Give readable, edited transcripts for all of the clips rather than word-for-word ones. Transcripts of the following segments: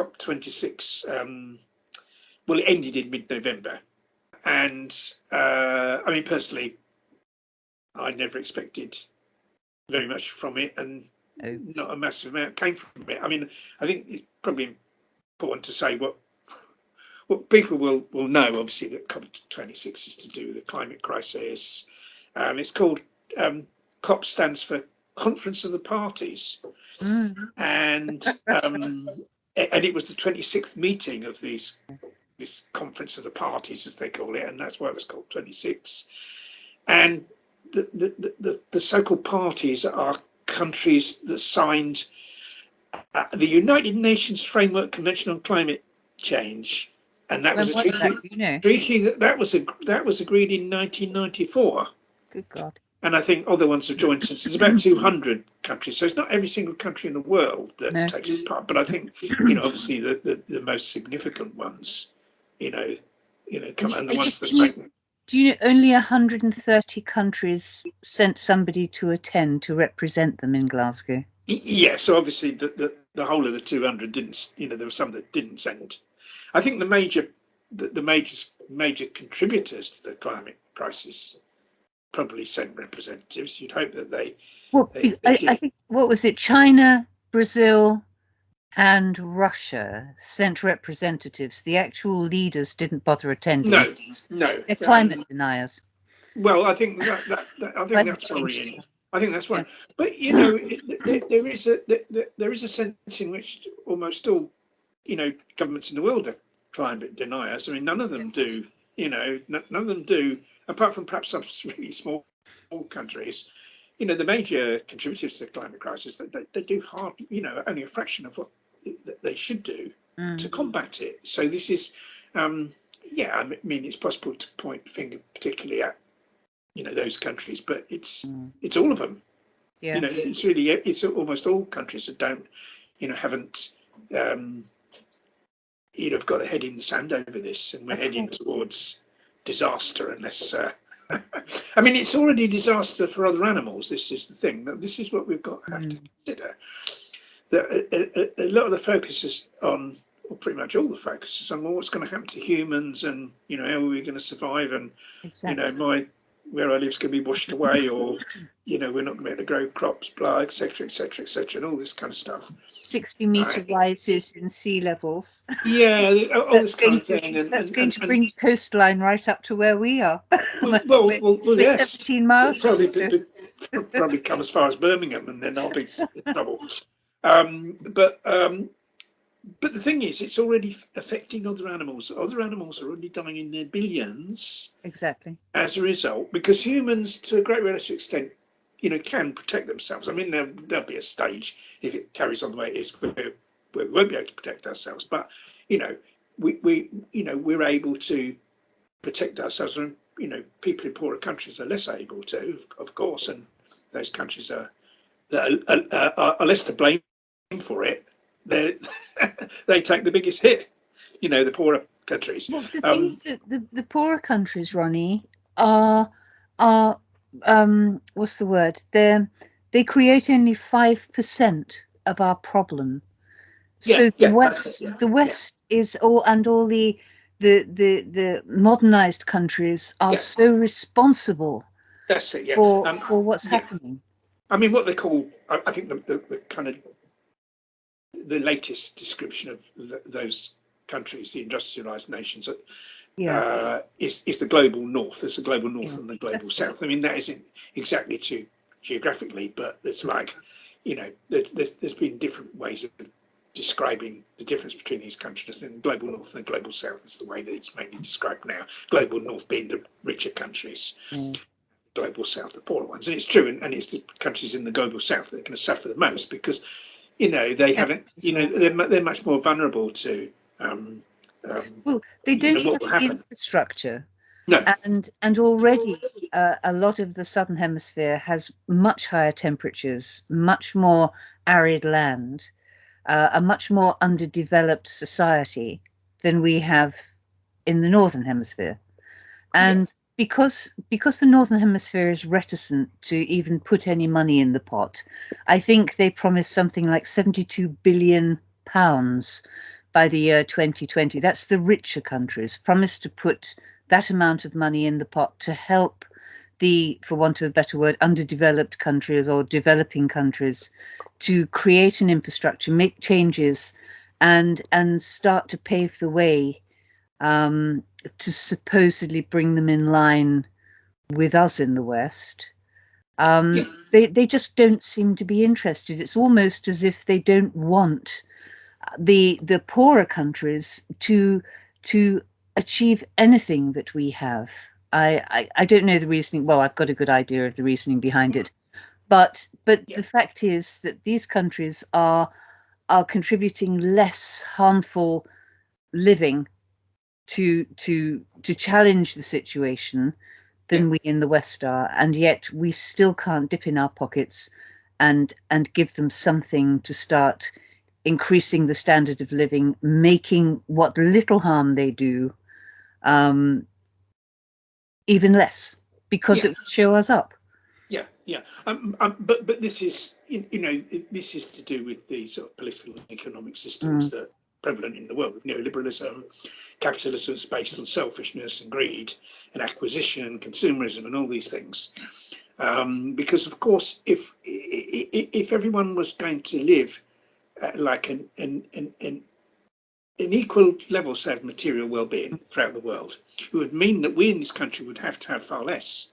COP26, well, it ended in mid-November. And I mean, personally, I never expected very much from it, and not a massive amount came from it. I mean, I think it's probably important to say what people will know, obviously, that COP26 is to do with the climate crisis. It's called COP stands for Conference of the Parties, and it was the 26th meeting of this Conference of the Parties, as they call it, and that's why it was called 26. And the so-called parties are countries that signed the United Nations Framework Convention on Climate Change, and that was a treaty that was agreed in 1994. Good God! And I think other ones have joined since. There's about 200 countries, so it's not every single country in the world that takes part. But I think, obviously the most significant ones, come, and the ones that make. Do you know only 130 countries sent somebody to attend to represent them in Glasgow? Yeah, so obviously the whole of the 200 didn't. There were some that didn't send. I think the major contributors to the climate crisis probably sent representatives. You'd hope that they. Well, I think, what was it? China, Brazil, and Russia sent representatives. The actual leaders didn't bother attending. No, they're climate deniers. Well, I think that's worrying. I think that's right. But there is a sense in which almost all governments in the world are climate deniers. I mean, none of them do. None of them do, apart from perhaps some really small countries. The major contributors to the climate crisis, they do only a fraction of what they should do to combat it. So this is, I mean, it's possible to point the finger particularly at, those countries, but it's all of them. Yeah. It's almost all countries that don't, haven't, got their head in the sand over this, and we're heading towards disaster unless. I mean, it's already a disaster for other animals. This is the thing. This is what we've got to have to consider. That a lot of the focus is on, or pretty much all the focus is on, what's going to happen to humans, and how are we going to survive, and where I live is going to be washed away, or we're not going to be able to grow crops, blah, etc., and all this kind of stuff. 60-meter rises in sea levels. Yeah, all this kind of thing. That's going to bring the coastline right up to where we are. Well, yes. 17 miles. Probably come as far as Birmingham, and then I'll be in trouble. But the thing is, it's already affecting other animals. Other animals are already dying in their billions. Exactly. As a result, because humans, to a great relative extent, can protect themselves. I mean, there'll be a stage, if it carries on the way it is, where we won't be able to protect ourselves. But we're able to protect ourselves, and people in poorer countries are less able to, of course, and those countries are less to blame for it. They take the biggest hit, the poorer countries. Well, the thing is that the poorer countries, Ronnie, are what's the word? They create only 5% of our problem. So the West is all the modernized countries are so responsible. That's it. Yeah. For what's happening. I mean, what they call, I think the kind of the latest description of those countries, the industrialized nations, is the global north. There's a global north and the global south. I mean, that isn't exactly true geographically, but it's like, there's been different ways of describing the difference between these countries. And global north and global south is the way that it's mainly described now. Global north being the richer countries. Global south, the poorer ones. And it's true, and it's the countries in the global south that are going to suffer the most, because they haven't, they're much more vulnerable to well, they don't have the infrastructure. No. And already a lot of the southern hemisphere has much higher temperatures, much more arid land, a much more underdeveloped society than we have in the northern hemisphere. And because the northern hemisphere is reticent to even put any money in the pot, I think they promised something like £72 billion by the year 2020. That's the richer countries promised to put that amount of money in the pot to help the, for want of a better word, underdeveloped countries or developing countries to create an infrastructure, make changes, and start to pave the way to supposedly bring them in line with us in the West. They just don't seem to be interested. It's almost as if they don't want the poorer countries to achieve anything that we have. I don't know the reasoning. Well, I've got a good idea of the reasoning behind it, but the fact is that these countries are contributing less harmful living to challenge the situation than we in the West are, and yet we still can't dip in our pockets and give them something to start increasing the standard of living, making what little harm they do even less, because it will show us up. But this is, this is to do with the sort of political and economic systems that are prevalent in the world. Neoliberalism, capitalism is based on selfishness and greed and acquisition and consumerism and all these things. Because of course, if everyone was going to live like an equal level set of material well-being throughout the world, it would mean that we in this country would have to have far less.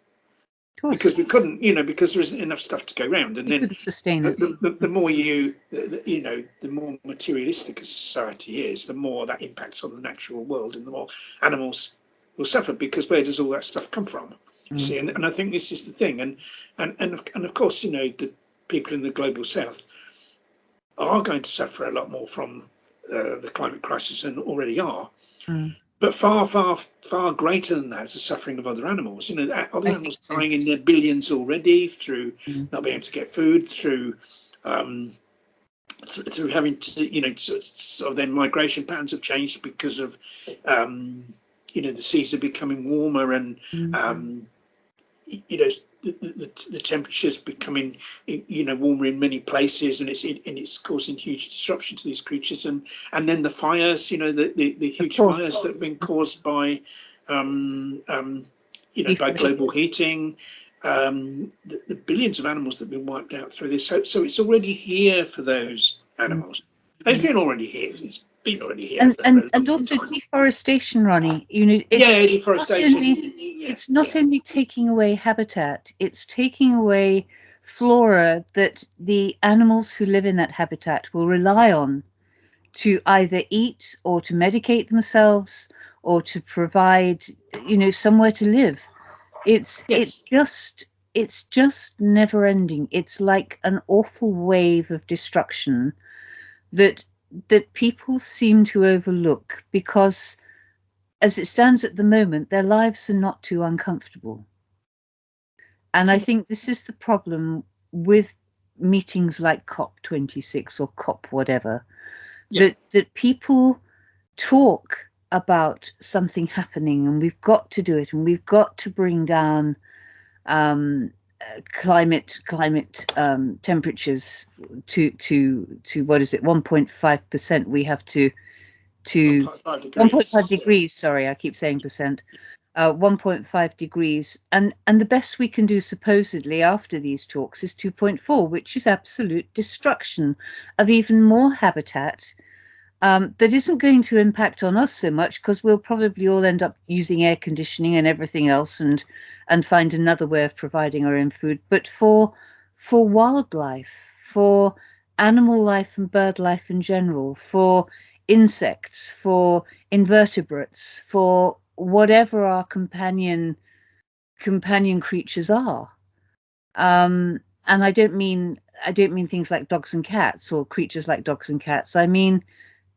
Because we couldn't, because there isn't enough stuff to go around, and then sustain it. The more the more materialistic a society is, the more that impacts on the natural world, and the more animals will suffer. Because where does all that stuff come from? You see, and I think this is the thing, and of course, the people in the global south are going to suffer a lot more from the climate crisis and already are. But far greater than that is the suffering of other animals. Other animals dying in their billions already through not being able to get food, through having to, sort of their migration patterns have changed because of, the seas are becoming warmer, and the temperatures becoming warmer in many places, and it's causing huge disruption to these creatures, and then the fires, the huge fires that have been caused by by global heating, the billions of animals that have been wiped out through this. So it's already here for those animals. It's been already here. It's been already here. And also deforestation, Ronnie. Deforestation. It's not only taking away habitat; it's taking away flora that the animals who live in that habitat will rely on to either eat or to medicate themselves or to provide, somewhere to live. It's just never ending. It's like an awful wave of destruction that people seem to overlook, because as it stands at the moment, their lives are not too uncomfortable. And I think this is the problem with meetings like COP26 or COP whatever, that people talk about something happening, and we've got to do it, and we've got to bring down climate temperatures to what is it, 1.5%. We have to 1.5 degrees. Sorry, I keep saying percent. 1.5 degrees, and the best we can do supposedly after these talks is 2.4, which is absolute destruction of even more habitat. That isn't going to impact on us so much, because we'll probably all end up using air conditioning and everything else, and find another way of providing our own food. But for wildlife, for animal life and bird life in general, for insects, for invertebrates, for whatever our companion creatures are, and I don't mean things like dogs and cats, or creatures like dogs and cats. I mean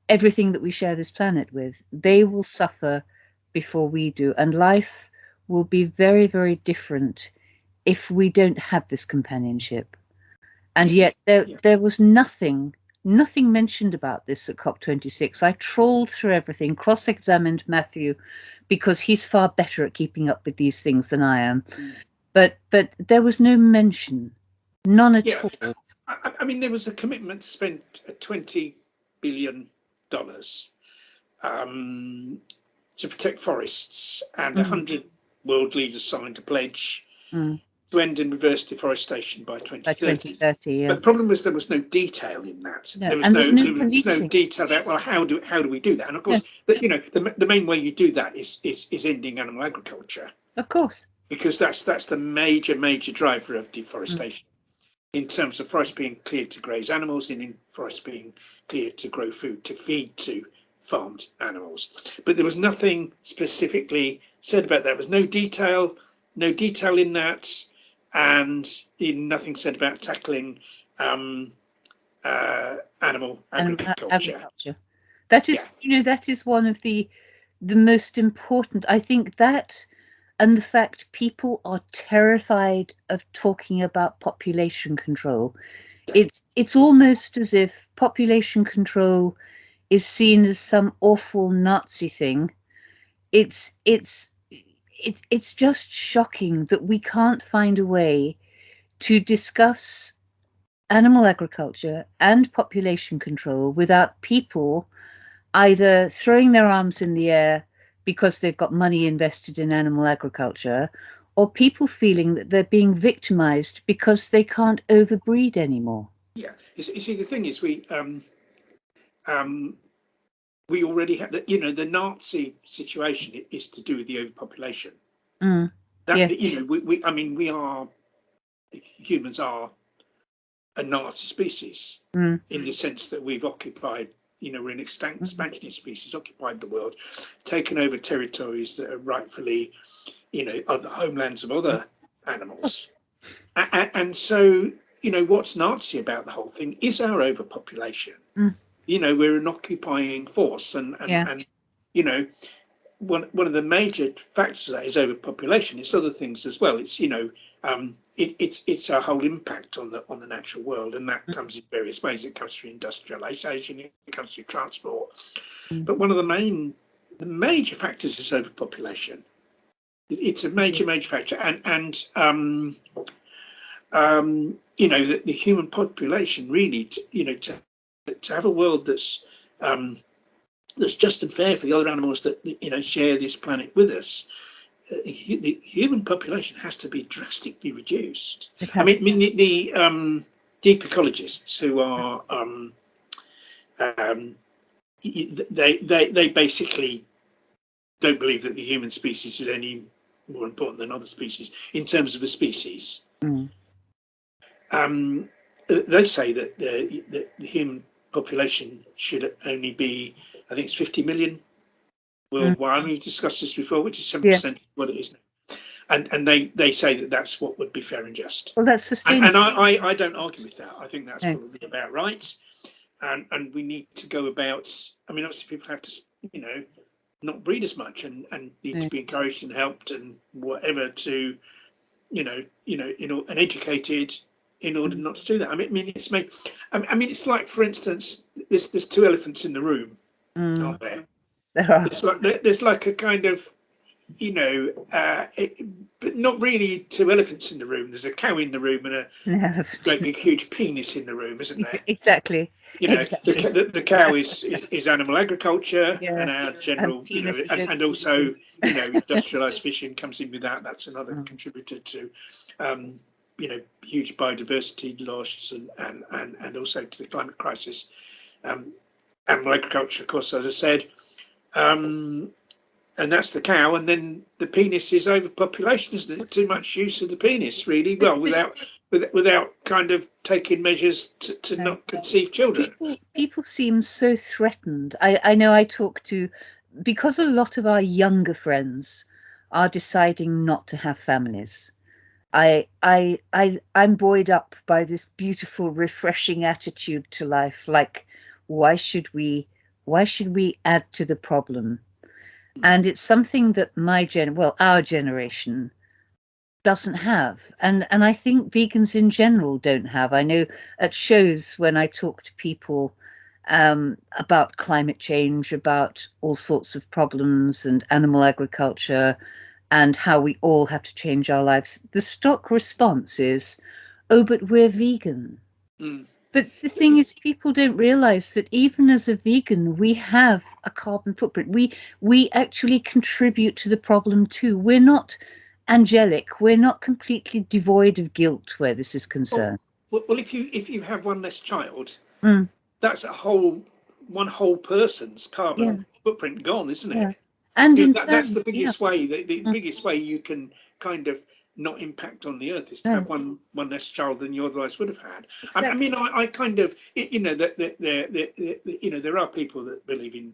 everything that we share this planet with. They will suffer before we do, and life will be very, very different if we don't have this companionship. And yet there was nothing mentioned about this at COP26. I trawled through everything, cross-examined Matthew, because he's far better at keeping up with these things than I am. But there was no mention, none at all. I mean, there was a commitment to spend 20 billion to protect forests, and 100 world leaders signed a pledge to end in reverse deforestation by 2030. By 2030, yeah. But the problem was there was no detail in that. No, There was and no, there's no there was no policing. detail about, well, how do we do that? And of course, the main way you do that is ending animal agriculture. Of course. Because that's the major driver of deforestation. In terms of forests being cleared to graze animals, and in forests being cleared to grow food to feed to farmed animals. But there was nothing specifically said about that. There was no detail in that, and nothing said about tackling animal agriculture. That is, that is one of the most important. I think that, and the fact people are terrified of talking about population control. Yes. It's almost as if population control is seen as some awful Nazi thing. It's just shocking that we can't find a way to discuss animal agriculture and population control without people either throwing their arms in the air because they've got money invested in animal agriculture, or people feeling that they're being victimized because they can't overbreed anymore. Yeah, you see, the thing is, we already have the Nazi situation is to do with the overpopulation. Humans are a Nazi species in the sense that we've occupied, we're an expansionist species, occupied the world, taken over territories that are rightfully, other homelands of other animals. And so, what's Nazi about the whole thing is our overpopulation. We're an occupying force, and one of the major factors of that is overpopulation. It's other things as well. It's it's our whole impact on the natural world, and that comes in various ways. It comes through industrialization, it comes through transport. But one of the major factors is overpopulation. It's a major factor, and the human population really, to have a world that's just and fair for the other animals that share this planet with us. The human population has to be drastically reduced. I mean the deep ecologists who are they basically don't believe that the human species is any more important than other species in terms of a species. They say that the human population should only be, I think it's 50 million worldwide. We've discussed this before, which is 7% of what it is now. And they say that that's what would be fair and just. Well, that's sustainable. And I don't argue with that. I think that's probably about right. And we need to go about, obviously people have to, not breed as much and need to be encouraged and helped and whatever to, and educated in order not to do that. It's like, for instance, there's two elephants in the room, aren't there? There are. There's like a kind of, but not really two elephants in the room. There's a cow in the room and a great big huge penis in the room, isn't there? Exactly. The cow is animal agriculture and our general, and also, industrialized fishing comes in with that. That's another contributor to, huge biodiversity loss and also to the climate crisis. Animal agriculture, of course, as I said, and that's the cow, and then the penis is overpopulation, isn't it? Too much use of the penis, really. Well, without kind of taking measures to not conceive children. People seem so threatened. I know I talk to, because a lot of our younger friends are deciding not to have families. I'm buoyed up by this beautiful, refreshing attitude to life. Like, why should we add to the problem? And it's something that our generation doesn't have. And I think vegans in general don't have. I know at shows when I talk to people about climate change, about all sorts of problems and animal agriculture and how we all have to change our lives, the stock response is, oh, but we're vegan. But the thing is, people don't realize that even as a vegan, we have a carbon footprint. We actually contribute to the problem too. We're not angelic. We're not completely devoid of guilt where this is concerned. Well, if you have one less child, Mm. that's one whole person's carbon footprint gone, isn't it? And that's the biggest way. The biggest way you can kind of not impact on the earth is to have one less child than you otherwise would have had. Exactly. I mean, I kind of, you know, that there are people that believe in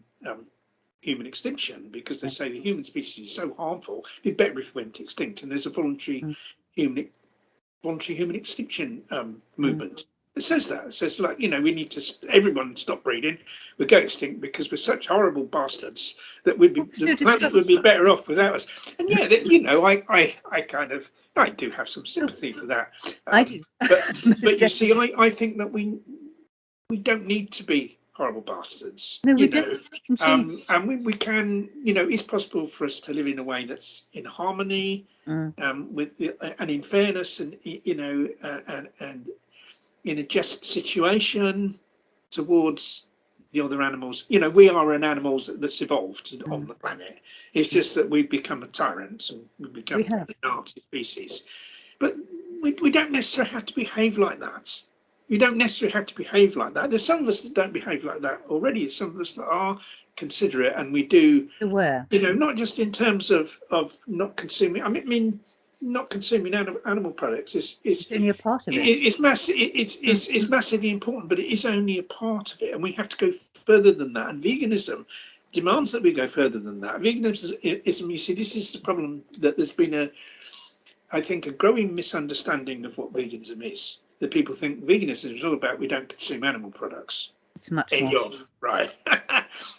human extinction because they say the human species is so harmful, it'd be better if it went extinct. And there's a voluntary human extinction movement. It says that. It says, like, you know, we need to everyone stop breeding. We go extinct because we're such horrible bastards that the planet would be better off without us. And yeah, you know, I do have some sympathy for that. I do. But you see, I think that we don't need to be horrible bastards. No, we don't. And we can, you know, it's possible for us to live in a way that's in harmony with and in fairness, and you know, and in a just situation towards the other animals. You know, we are an animals that's evolved on the planet. It's just that we've become a tyrant and we've become a nasty species. But we don't necessarily have to behave like that. We don't necessarily have to behave like that. There's some of us that don't behave like that already. There's some of us that are considerate, and we do. Aware. You know, not just in terms of not consuming. I mean, not consuming animal products is only a part of it. It's massive. It's massively important, but it is only a part of it, and we have to go further than that. And veganism demands that we go further than that. Veganism, you see, this is the problem, that there's been I think, a growing misunderstanding of what veganism is. That people think veganism is all about we don't consume animal products. It's much more. Right.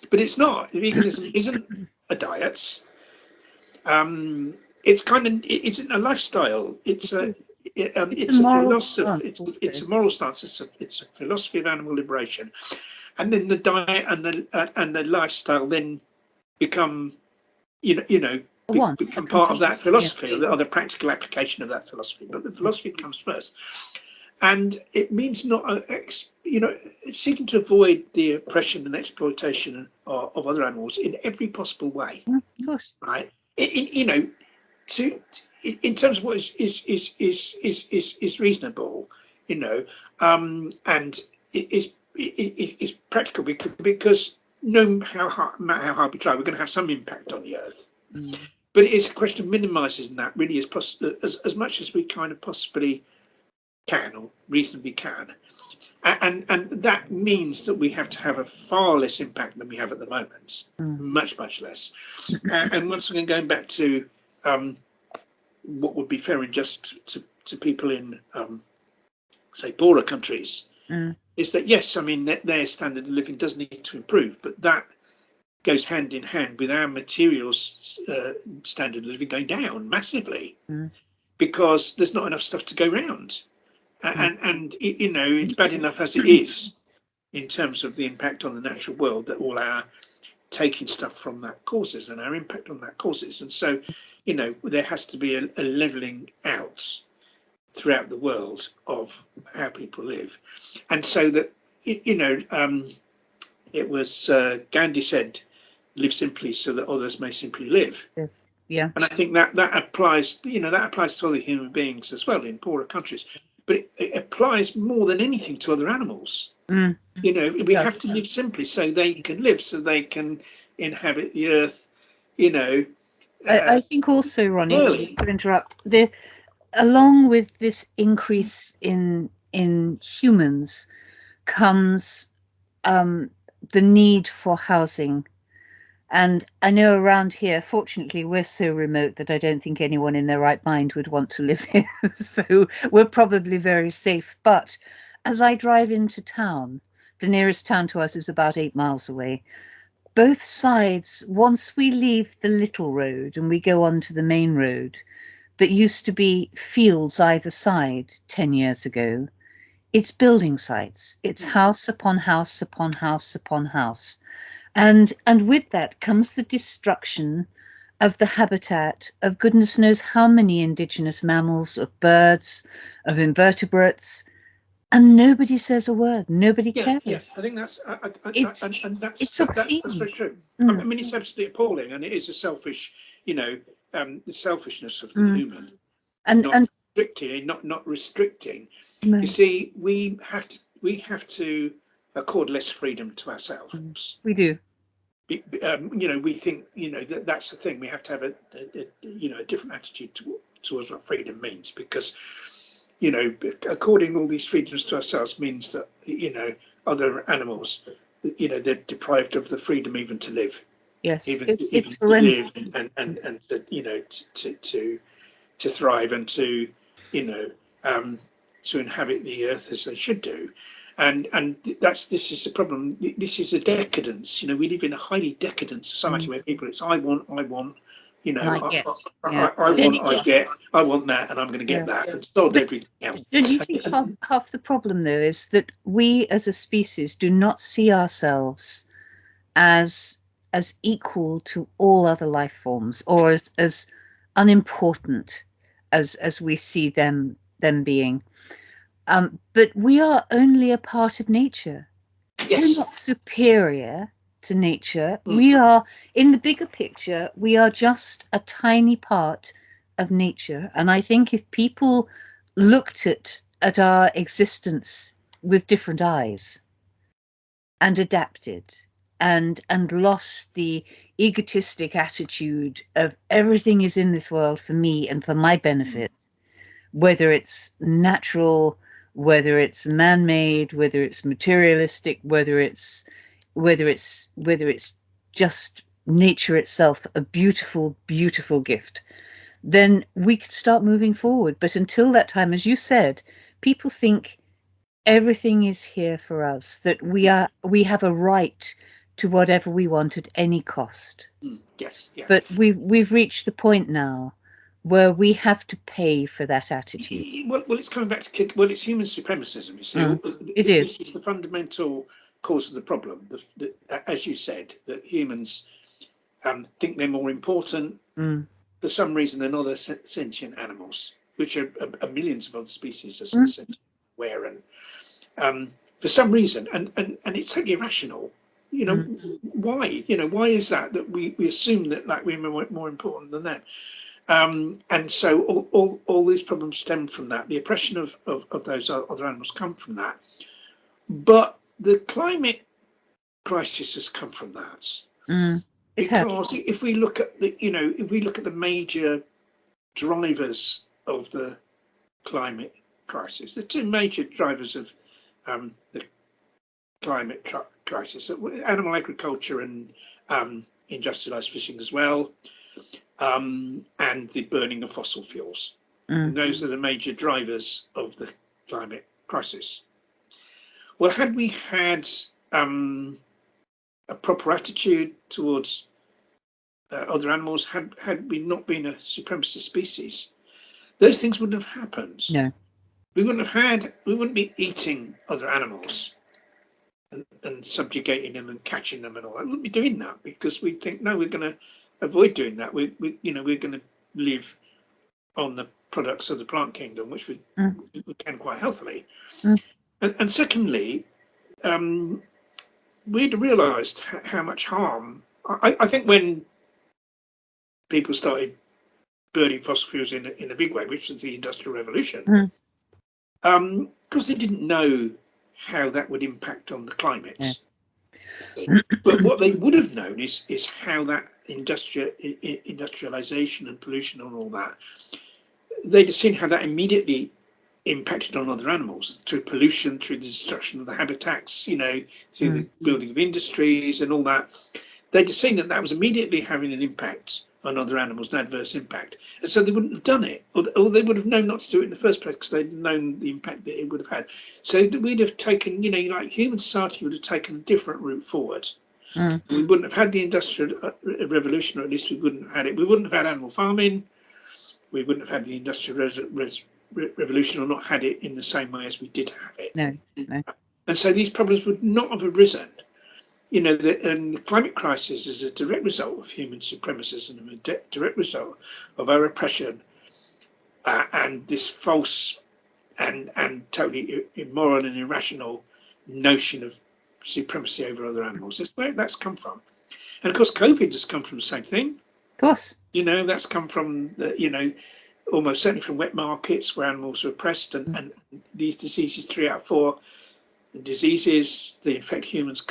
But it's not. Veganism isn't a diet. It's a lifestyle. It's a philosophy. It's a moral stance. It's a philosophy of animal liberation, and then the diet and the lifestyle then become, become part of that philosophy, or the practical application of that philosophy. But the philosophy comes first, and it means not, seeking to avoid the oppression and exploitation of other animals in every possible way. Of course, right? In terms of what is reasonable, and it is practical, because no matter how hard we try, we're going to have some impact on the earth. But it's a question of minimising that really as much as we kind of possibly can, or reasonably can. And that means that we have to have a far less impact than we have at the moment, much less. And once again, going back to what would be fair and just to people in, say, poorer countries, is that yes, I mean their standard of living does need to improve, but that goes hand in hand with our materials standard of living going down massively, because there's not enough stuff to go around. And it's bad enough as it is in terms of the impact on the natural world that all our taking stuff from that causes, and our impact on that causes. And so, there has to be a leveling out throughout the world of how people live. And so that, it was Gandhi said, live simply so that others may simply live. Yeah. And I think that applies, that applies to other human beings as well in poorer countries. But it applies more than anything to other animals. We have to live simply so they can live, so they can inhabit the earth. I think also, Ronnie, to interrupt, along with this increase in humans comes the need for housing. And I know around here, fortunately, we're so remote that I don't think anyone in their right mind would want to live here. So we're probably very safe. But as I drive into town, the nearest town to us is about 8 miles away. Both sides, once we leave the little road and we go onto the main road, that used to be fields either side 10 years ago, it's building sites. It's house upon house upon house upon house. And with that comes the destruction of the habitat of goodness knows how many indigenous mammals, of birds, of invertebrates. and nobody says a word. Nobody cares. Yes, I think that's it's that's obscene. very true. Mm. I mean, it's absolutely appalling, and it is a selfish, the selfishness of the human, And not restricting, not restricting. no, You see, we have to accord less freedom to ourselves. we do. We think that's the thing. We have to have a different attitude towards what freedom means, because according all these freedoms to ourselves means that other animals, they're deprived of the freedom even to live, Yes, even it's to live, horrendous. and to thrive, and to to inhabit the earth as they should do. And this is a problem. This is a decadence. We live in a highly decadent society where people, it's I want, And I get. I want, I get, I want that, and I'm going to get that, and stop everything else. Don't you think half the problem, though, is that we as a species do not see ourselves as equal to all other life forms, or as unimportant as we see them being. But we are only a part of nature. Yes. We're not superior to nature. We are, in the bigger picture, we are just a tiny part of nature. And I think if people looked at our existence with different eyes and adapted, and lost the egotistic attitude of everything is in this world for me and for my benefit, whether it's natural, whether it's man-made, whether it's materialistic, whether it's just nature itself, a beautiful, beautiful gift, then we could start moving forward. But until that time, as you said, people think everything is here for us, that we have a right to whatever we want at any cost. Yes, yeah. But we've reached the point now where we have to pay for that attitude. Well, it's coming back to it's human supremacism. You see, it is. This is the fundamental cause of the problem. As you said, that humans think they're more important for some reason than other sentient animals, which are millions of other species, as aware, and for some reason, and it's totally irrational. Why? Why is that we assume that like women are more important than them? And so all these problems stem from that. The oppression of those other animals come from that. But the climate crisis has come from that. Because if we look at the major drivers of the climate crisis, the two major drivers of the climate crisis, animal agriculture and industrialized fishing as well, and the burning of fossil fuels. And those are the major drivers of the climate crisis. Well, had we had a proper attitude towards other animals, had we not been a supremacist species, those things wouldn't have happened. No. We wouldn't be eating other animals and subjugating them and catching them and all that. We wouldn't be doing that because we think, no, we're going to avoid doing that. We're going to live on the products of the plant kingdom, which we can quite healthily. And secondly, we'd realised how much harm. I think when people started burning fossil fuels in a big way, which was the Industrial Revolution, because they didn't know how that would impact on the climate. But what they would have known is how that industrialization and pollution and all that, they'd have seen how that immediately impacted on other animals through pollution, through the destruction of the habitats, through the building of industries and all that. They'd have seen that was immediately having an impact on other animals, an adverse impact. And so they wouldn't have done it, or they would have known not to do it in the first place because they'd known the impact that it would have had. So we'd have taken, like human society would have taken a different route forward. We wouldn't have had the Industrial Revolution, or at least we wouldn't have had it. We wouldn't have had animal farming. We wouldn't have had the Industrial Revolution, or not had it in the same way as we did have it. No. And so these problems would not have arisen. The climate crisis is a direct result of human supremacism, and a direct result of our oppression and this false and totally immoral and irrational notion of supremacy over other animals. That's where that's come from. And of course, COVID has come from the same thing. Of course. That's come from almost certainly from wet markets where animals are oppressed, and these diseases, 3 out of 4 diseases that infect humans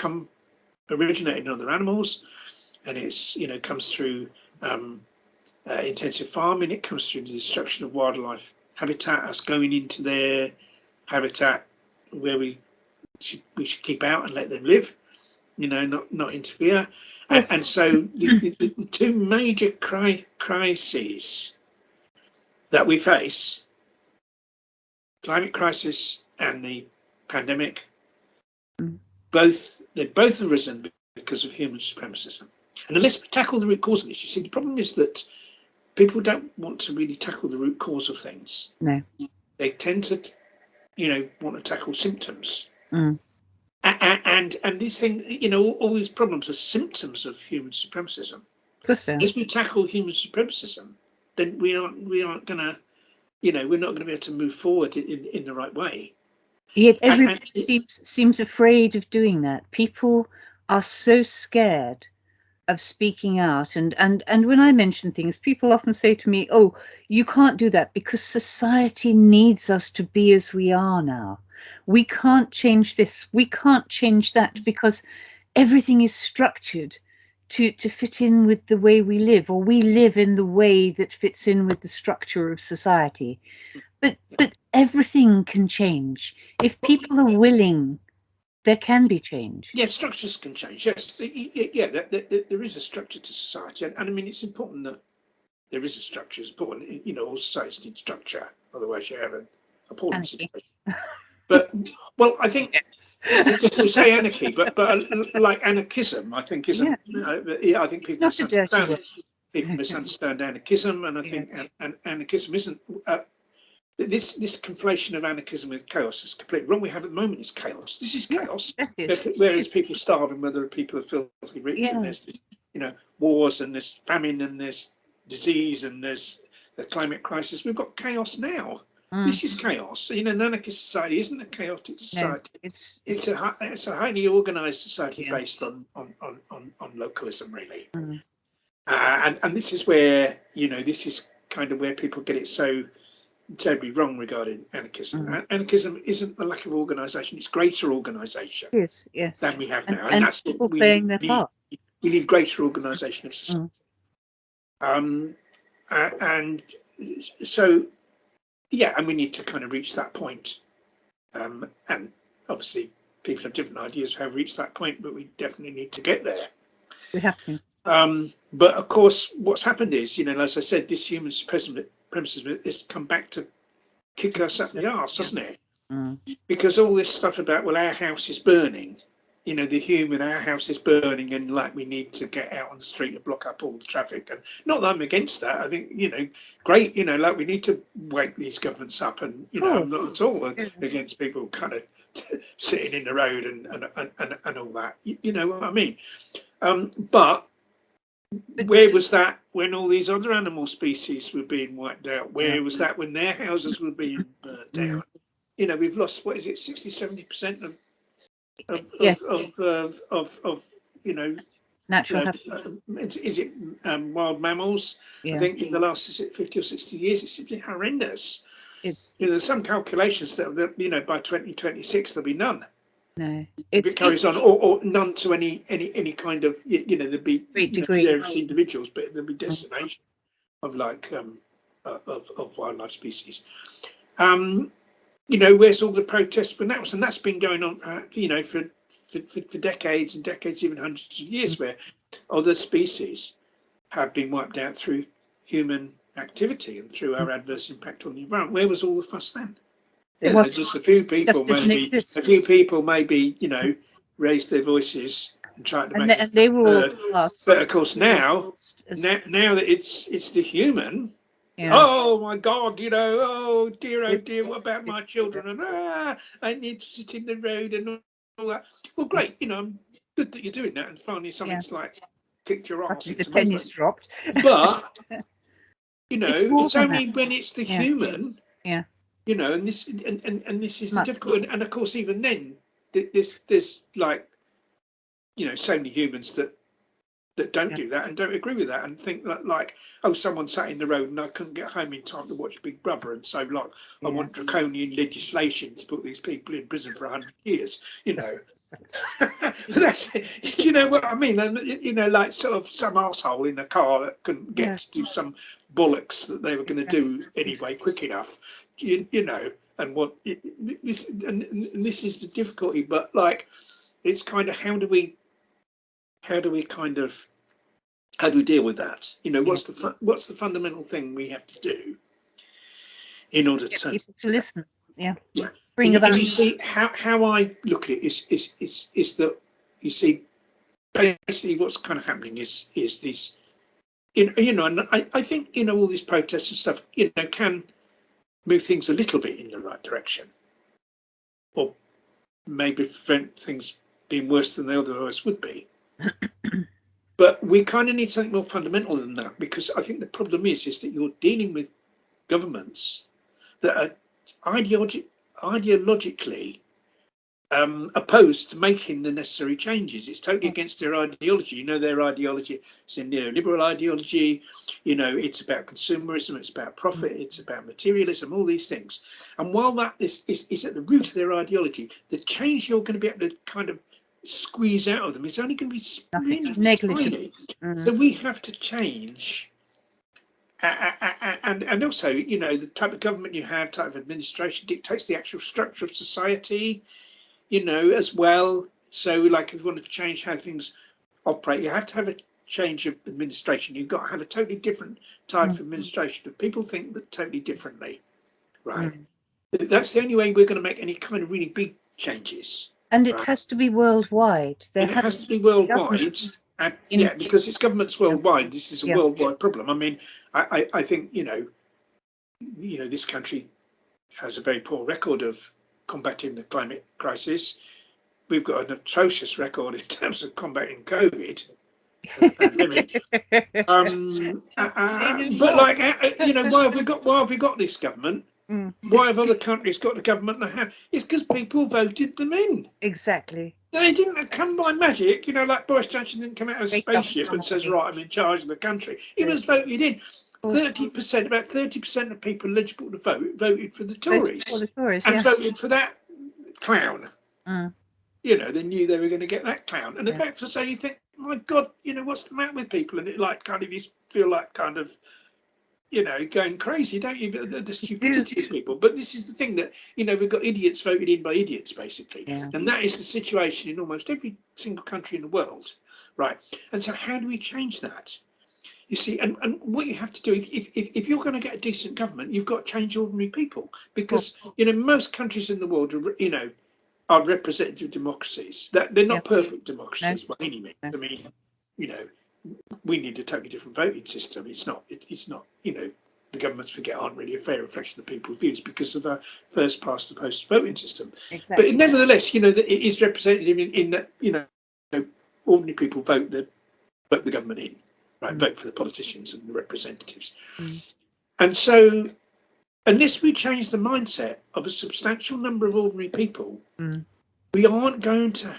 originate in other animals, and it's comes through intensive farming. It comes through the destruction of wildlife habitat, us going into their habitat where we should keep out and let them live, not interfere. And so the 2 major crises that we face, climate crisis and the pandemic, both have arisen because of human supremacism. And unless we tackle the root cause of this, you see, the problem is that people don't want to really tackle the root cause of things. No. They tend to, want to tackle symptoms. Mm. And these things, all these problems are symptoms of human supremacism. Of course they are. If we tackle human supremacism, then we aren't gonna, we're not gonna be able to move forward in the right way. Yet everybody seems afraid of doing that. People are so scared of speaking out, and when I mention things, people often say to me, "Oh, you can't do that because society needs us to be as we are now. We can't change this, we can't change that, because everything is structured to fit in with the way we live, or we live in the way that fits in with the structure of society." But everything can change if people are willing. There can be change. Yeah, structures can change. Yes, there is a structure to society, and I mean it's important that there is a structure. It's important, all societies need structure. Otherwise, you have an appalling situation. But I think we say anarchy, but like anarchism, I think isn't. I think people misunderstand anarchism, and I think anarchism isn't. This conflation of anarchism with chaos is completely wrong. We have at the moment is chaos. This is chaos. Whereas people starving, whether people are filthy rich, and there's wars, and there's famine, and there's disease, and there's the climate crisis. We've got chaos now. This is chaos. An anarchist society isn't a chaotic society. No, it's a highly organised society based on localism, really. And this is where this is kind of where people get it so terribly wrong regarding anarchism. Anarchism isn't the lack of organisation; it's greater organisation than we have now, and that's people playing their part. We need greater organisation of society. And so, and we need to kind of reach that point. And obviously, people have different ideas of how to reach that point, but we definitely need to get there. We have to. But of course, what's happened is, as I said, this human supremacism has come back to kick us up the arse, hasn't it? Because all this stuff about, well, our house is burning, our house is burning, and like we need to get out on the street and block up all the traffic. And not that I'm against that. I think, great, like we need to wake these governments up, and I'm not at all against people kind of sitting in the road and all that. You know what I mean? But where was that when all these other animal species were being wiped out? Where was that when their houses were being burnt down? We've lost, what is it, 60-70% of natural habitat. Is it wild mammals? I think in the last 50 or 60 years, it's simply horrendous. There's some calculations that by 2026 there'll be none. No, if it carries on, or none to any kind of, there'll be there's individuals, but there'll be decimation of of wildlife species. Where's all the protests for that? And that's been going on, for decades and decades, even hundreds of years, where other species have been wiped out through human activity and through our adverse impact on the environment. Where was all the fuss then? Just a few people maybe raised their voices and tried to make and they were all lost. But of course now that it's the human, oh my God, oh dear, what about my children? And I need to sit in the road and all that. Well, great, I'm good that you're doing that, and finally something's like kicked your ass. The penny's dropped. But it's only when it's the human you know, and this is the difficult, and of course even then there's like, you know, so many humans that don't do that and don't agree with that and think that, like, oh, someone sat in the road and I couldn't get home in time to watch Big Brother, and so like I want draconian legislation to put these people in prison for 100 years, you know. That's, you know what I mean? And you know, like sort of some asshole in a car that couldn't get to do some bollocks that they were going to do anyway quick enough, you know. And what this and this is the difficulty, but like it's kind of how do we deal with that? You know, what's the fundamental thing we have to do in order Get to people to listen? Yeah. Bring about. You see how I look at it is that, you see, basically what's kind of happening is this, you know, and I think, you know, all these protests and stuff, you know, can move things a little bit in the right direction, or maybe prevent things being worse than they otherwise would be. But we kind of need something more fundamental than that, because I think the problem is that you're dealing with governments that are ideologically opposed to making the necessary changes. It's totally against their ideology. You know, their ideology is a neoliberal ideology. You know, it's about consumerism, it's about profit, it's about materialism, all these things. And while that is at the root of their ideology, the change you're going to be able to kind of squeeze out of them is only going to be really tiny. So we have to change. And also, you know, the type of government you have, type of administration dictates the actual structure of society, you know, as well. So like if you want to change how things operate, you have to have a change of administration. You've got to have a totally different type of administration. But people think that totally differently, right? That's the only way we're going to make any kind of really big changes. And it has to be worldwide. And it has to be worldwide. And, yeah, because it's governments worldwide. This is a worldwide problem. I mean, I think, you know, this country has a very poor record of combating the climate crisis. We've got an atrocious record in terms of combating COVID and the pandemic. But like, you know, why have we got this government? Why have other countries got the government they have? It's because people voted them in. Exactly. They didn't come by magic, you know, like Boris Johnson didn't come out of a spaceship and says, right, I'm in charge of the country. He was voted in. 30%, about 30% of people eligible to vote voted for the Tories, and voted for that clown. You know, they knew they were going to get that clown. And the fact so you think, my God, you know, what's the matter with people? And it like kind of, you feel like kind of, you know, going crazy, don't you? The stupidity of people. But this is the thing that, you know, we've got idiots voted in by idiots, basically. And that is the situation in almost every single country in the world, right? And so how do we change that? You see, and what you have to do, if you're going to get a decent government, you've got to change ordinary people, because, you know, most countries in the world are, you know, are representative democracies. That they're not perfect democracies by any means. I mean, you know, we need a totally different voting system. It's not, you know, the governments we get aren't really a fair reflection of people's views because of a first past the post voting system. But nevertheless, you know, that it is representative in that, you know, ordinary people vote the government in, right? Vote for the politicians and the representatives. And so, unless we change the mindset of a substantial number of ordinary people, we aren't going to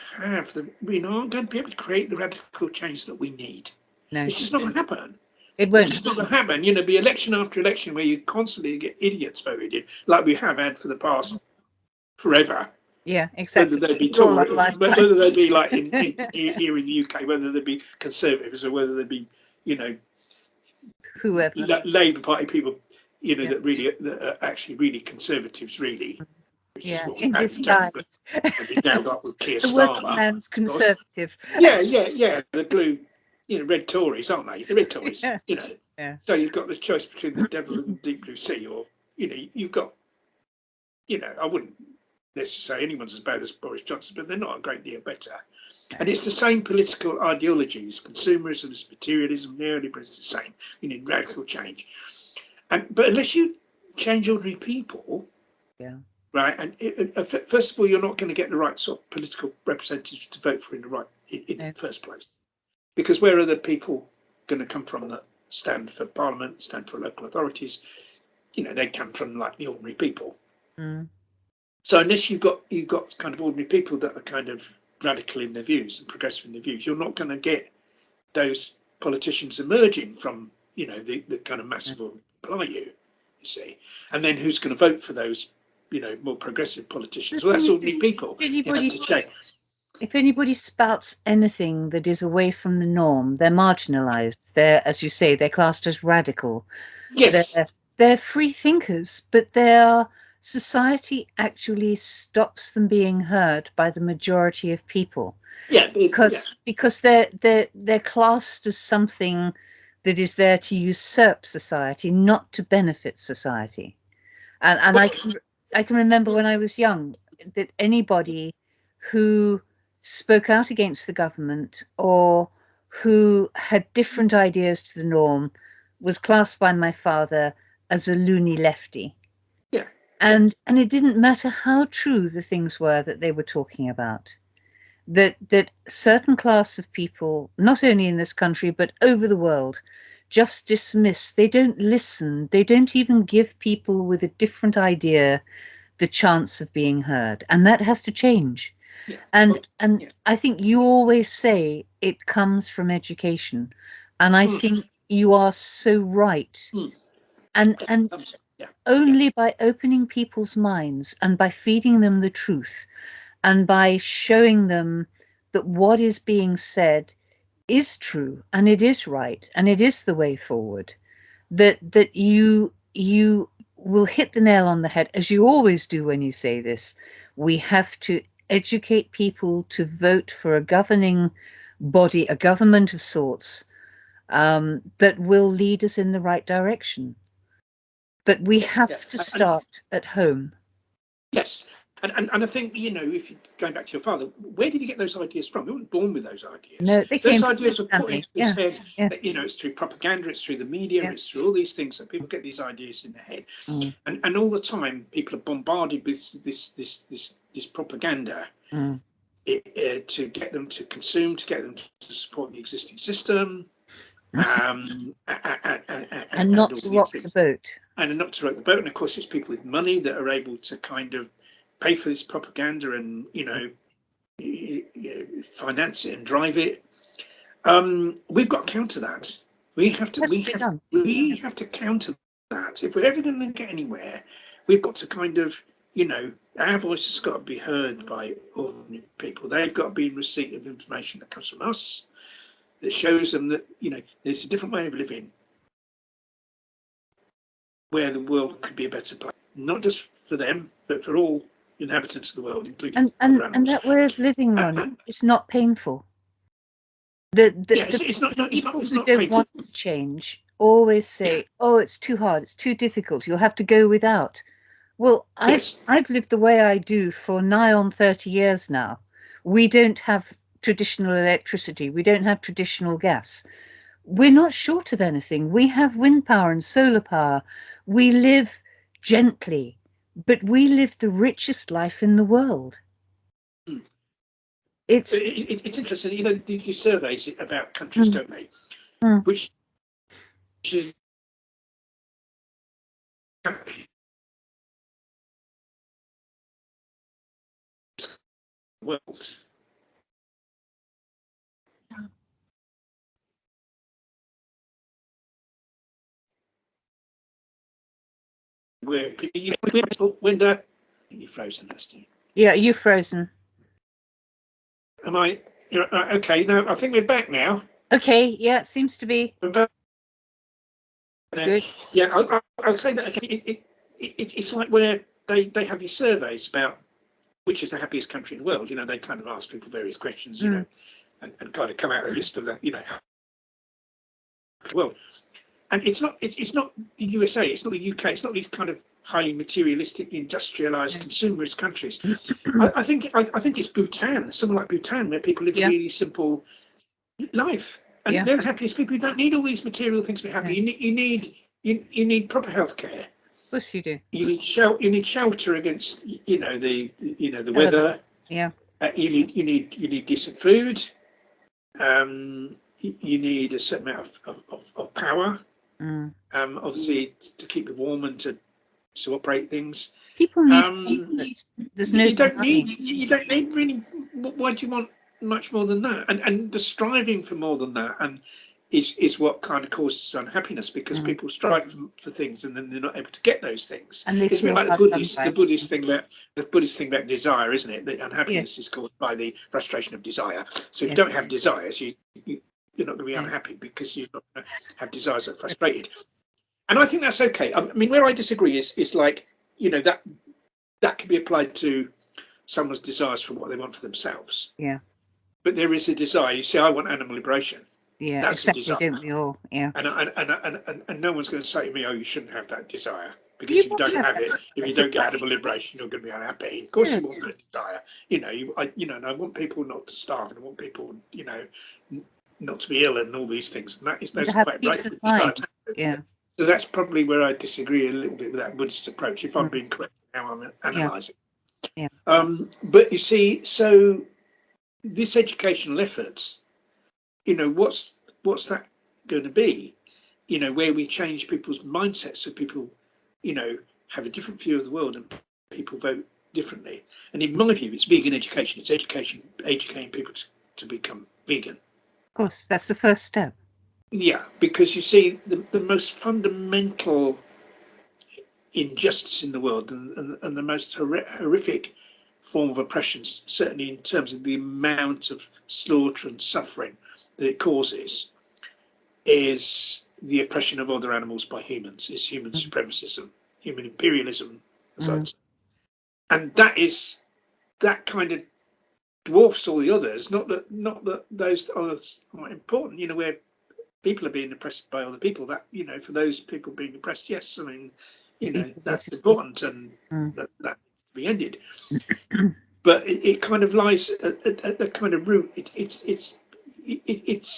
be able to create the radical change that we need. No. It's just not going to happen. It won't. It's just not going to happen. You know, be election after election where you constantly get idiots voted in, like we have had for the past forever. Yeah, exactly. Whether they be Tories, whether they be like here in the UK, whether they be Conservatives or whether they be, you know, whoever Labour Party people, you know, that are actually really Conservatives, really. In disguise. Now got with Keir Starmer. The working man's Conservative. Yeah. The blue, you know, red Tories, aren't they? The red Tories, you know. Yeah. So you've got the choice between the devil and the deep blue sea, or, you know, you've got, you know, I wouldn't necessarily say anyone's as bad as Boris Johnson, but they're not a great deal better. No. And it's the same political ideologies, consumerism, materialism, neoliberalism, it's the same. You need radical change. But unless you change ordinary people, right, and first of all, you're not going to get the right sort of political representatives to vote for in the first place, because where are the people going to come from that stand for Parliament, stand for local authorities? You know, they come from like the ordinary people. So unless you've got kind of ordinary people that are kind of radical in their views and progressive in their views, you're not going to get those politicians emerging from, you know, the kind of massive supply you see. And then who's going to vote for those, you know, more progressive politicians? Well, that's ordinary people. If anybody spouts anything that is away from the norm, they're marginalised. They're, as you say, they're classed as radical. Yes. They're free thinkers, but society actually stops them being heard by the majority of people. Yeah, because they're classed as something that is there to usurp society, not to benefit society. And I can remember when I was young that anybody who spoke out against the government or who had different ideas to the norm was classed by my father as a loony lefty. Yeah. And it didn't matter how true the things were that they were talking about. That certain class of people, not only in this country but over the world, just dismiss. They don't listen. They don't even give people with a different idea the chance of being heard, and that has to change. Yeah. And I think you always say it comes from education, and I think you are so right. And only by opening people's minds and by feeding them the truth and by showing them that what is being said is true and it is right and it is the way forward, that you will hit the nail on the head, as you always do when you say this. We have to educate people to vote for a governing body, a government of sorts, that will lead us in the right direction. But we have to start at home. Yes. And I think, you know, if you're going back to your father, where did he get those ideas from? He wasn't born with those ideas. No, those ideas were put into his head. Yeah. You know, it's through propaganda, it's through the media, it's through all these things that people get these ideas in their head. And all the time, people are bombarded with this propaganda to get them to consume, to get them to support the existing system. And not to rock the boat. And not to rock the boat. And of course, it's people with money that are able to kind of pay for this propaganda and, you know, finance it and drive it. We've got to counter that. We have to counter that. If we're ever going to get anywhere, we've got to kind of, you know, our voice has got to be heard by ordinary people. They've got to be in receipt of information that comes from us, that shows them that, you know, there's a different way of living where the world could be a better place, not just for them, but for all inhabitants of the world, including and that way of living, Ronnie, is not painful. The people who don't want to change always say, "Oh, it's too hard, it's too difficult. You'll have to go without." Well, I've lived the way I do for nigh on 30 years now. We don't have traditional electricity. We don't have traditional gas. We're not short of anything. We have wind power and solar power. We live gently, but we live the richest life in the world. It's interesting. You know, they do surveys about countries, don't they? Which is world. Where Wenda, you're frozen, Steve. Yeah, you're frozen. Am I? Okay, no, I think we're back now. Okay, yeah, it seems to be. We're back. Good. Yeah, I'll say that again. It's like where they have these surveys about which is the happiest country in the world. You know, they kind of ask people various questions, you know, and kind of come out a list of that, you know, well, and it's not the USA, it's not the UK, it's not these kind of highly materialistic, industrialized, consumerist countries. I think it's Bhutan, something like Bhutan, where people live a really simple life, and they're the happiest people. You don't need all these material things to be happy. You need proper healthcare. Of course you do. You need shelter against, you know, the weather. Yeah. You need decent food. You need a certain amount of power. Obviously to keep it warm and to operate things. People need comfort. There's no you don't denying. need really. Why do you want much more than that? And the striving for more than that, and is what kind of causes unhappiness, because people strive for things and then they're not able to get those things. And they It's a bit feel like hard the Buddhist thing about desire, isn't it? That unhappiness is caused by the frustration of desire. So if you don't have desires, you're not going to be unhappy, because you're not going to have desires that are frustrated. And I think that's okay. I mean, where I disagree is like, that can be applied to someone's desires for what they want for themselves. Yeah. But there is a desire. You say, I want animal liberation. Yeah, That's exactly. a desire. Don't we all? Yeah. And no one's going to say to me, oh, you shouldn't have that desire. Because You if you don't have it, if you don't get animal liberation, you're going to be unhappy. Of course you want that desire. And I want people not to starve, and I want people, not to be ill and all these things. And that's quite right. Yeah. So that's probably where I disagree a little bit with that Buddhist approach, if I'm being correct in how I'm analysing. Yeah. But you see, so this educational effort, what's that going to be? Where we change people's mindsets so people, have a different view of the world and people vote differently. And in my view, it's vegan education. It's educating people to become vegan. Of course, that's the first step. Yeah, because you see, the most fundamental injustice in the world, and the most horrific form of oppression, certainly in terms of the amount of slaughter and suffering that it causes, is the oppression of other animals by humans, is human supremacism, human imperialism, and that kind of dwarfs all the others. Not that those others aren't important. Where people are being oppressed by other people, that for those people being oppressed, yes, I mean, that's important, and that needs to be ended. But it kind of lies at the kind of root. It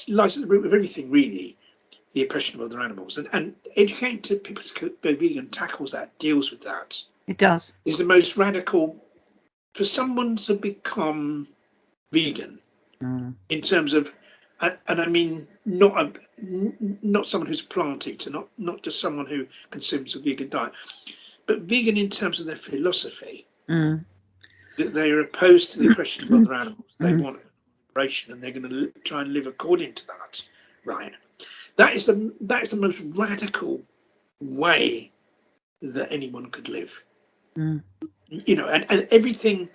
lies at the root of everything, really. The oppression of other animals, and educating people to go vegan tackles that, deals with that. It does. Is the most radical for someone to become vegan in terms of, and I mean not someone who's a plant eater, not just someone who consumes a vegan diet, but vegan in terms of their philosophy. That they are opposed to the oppression of other animals. They want liberation, and they're going to try and live according to that. Right. That is the most radical way that anyone could live. And everything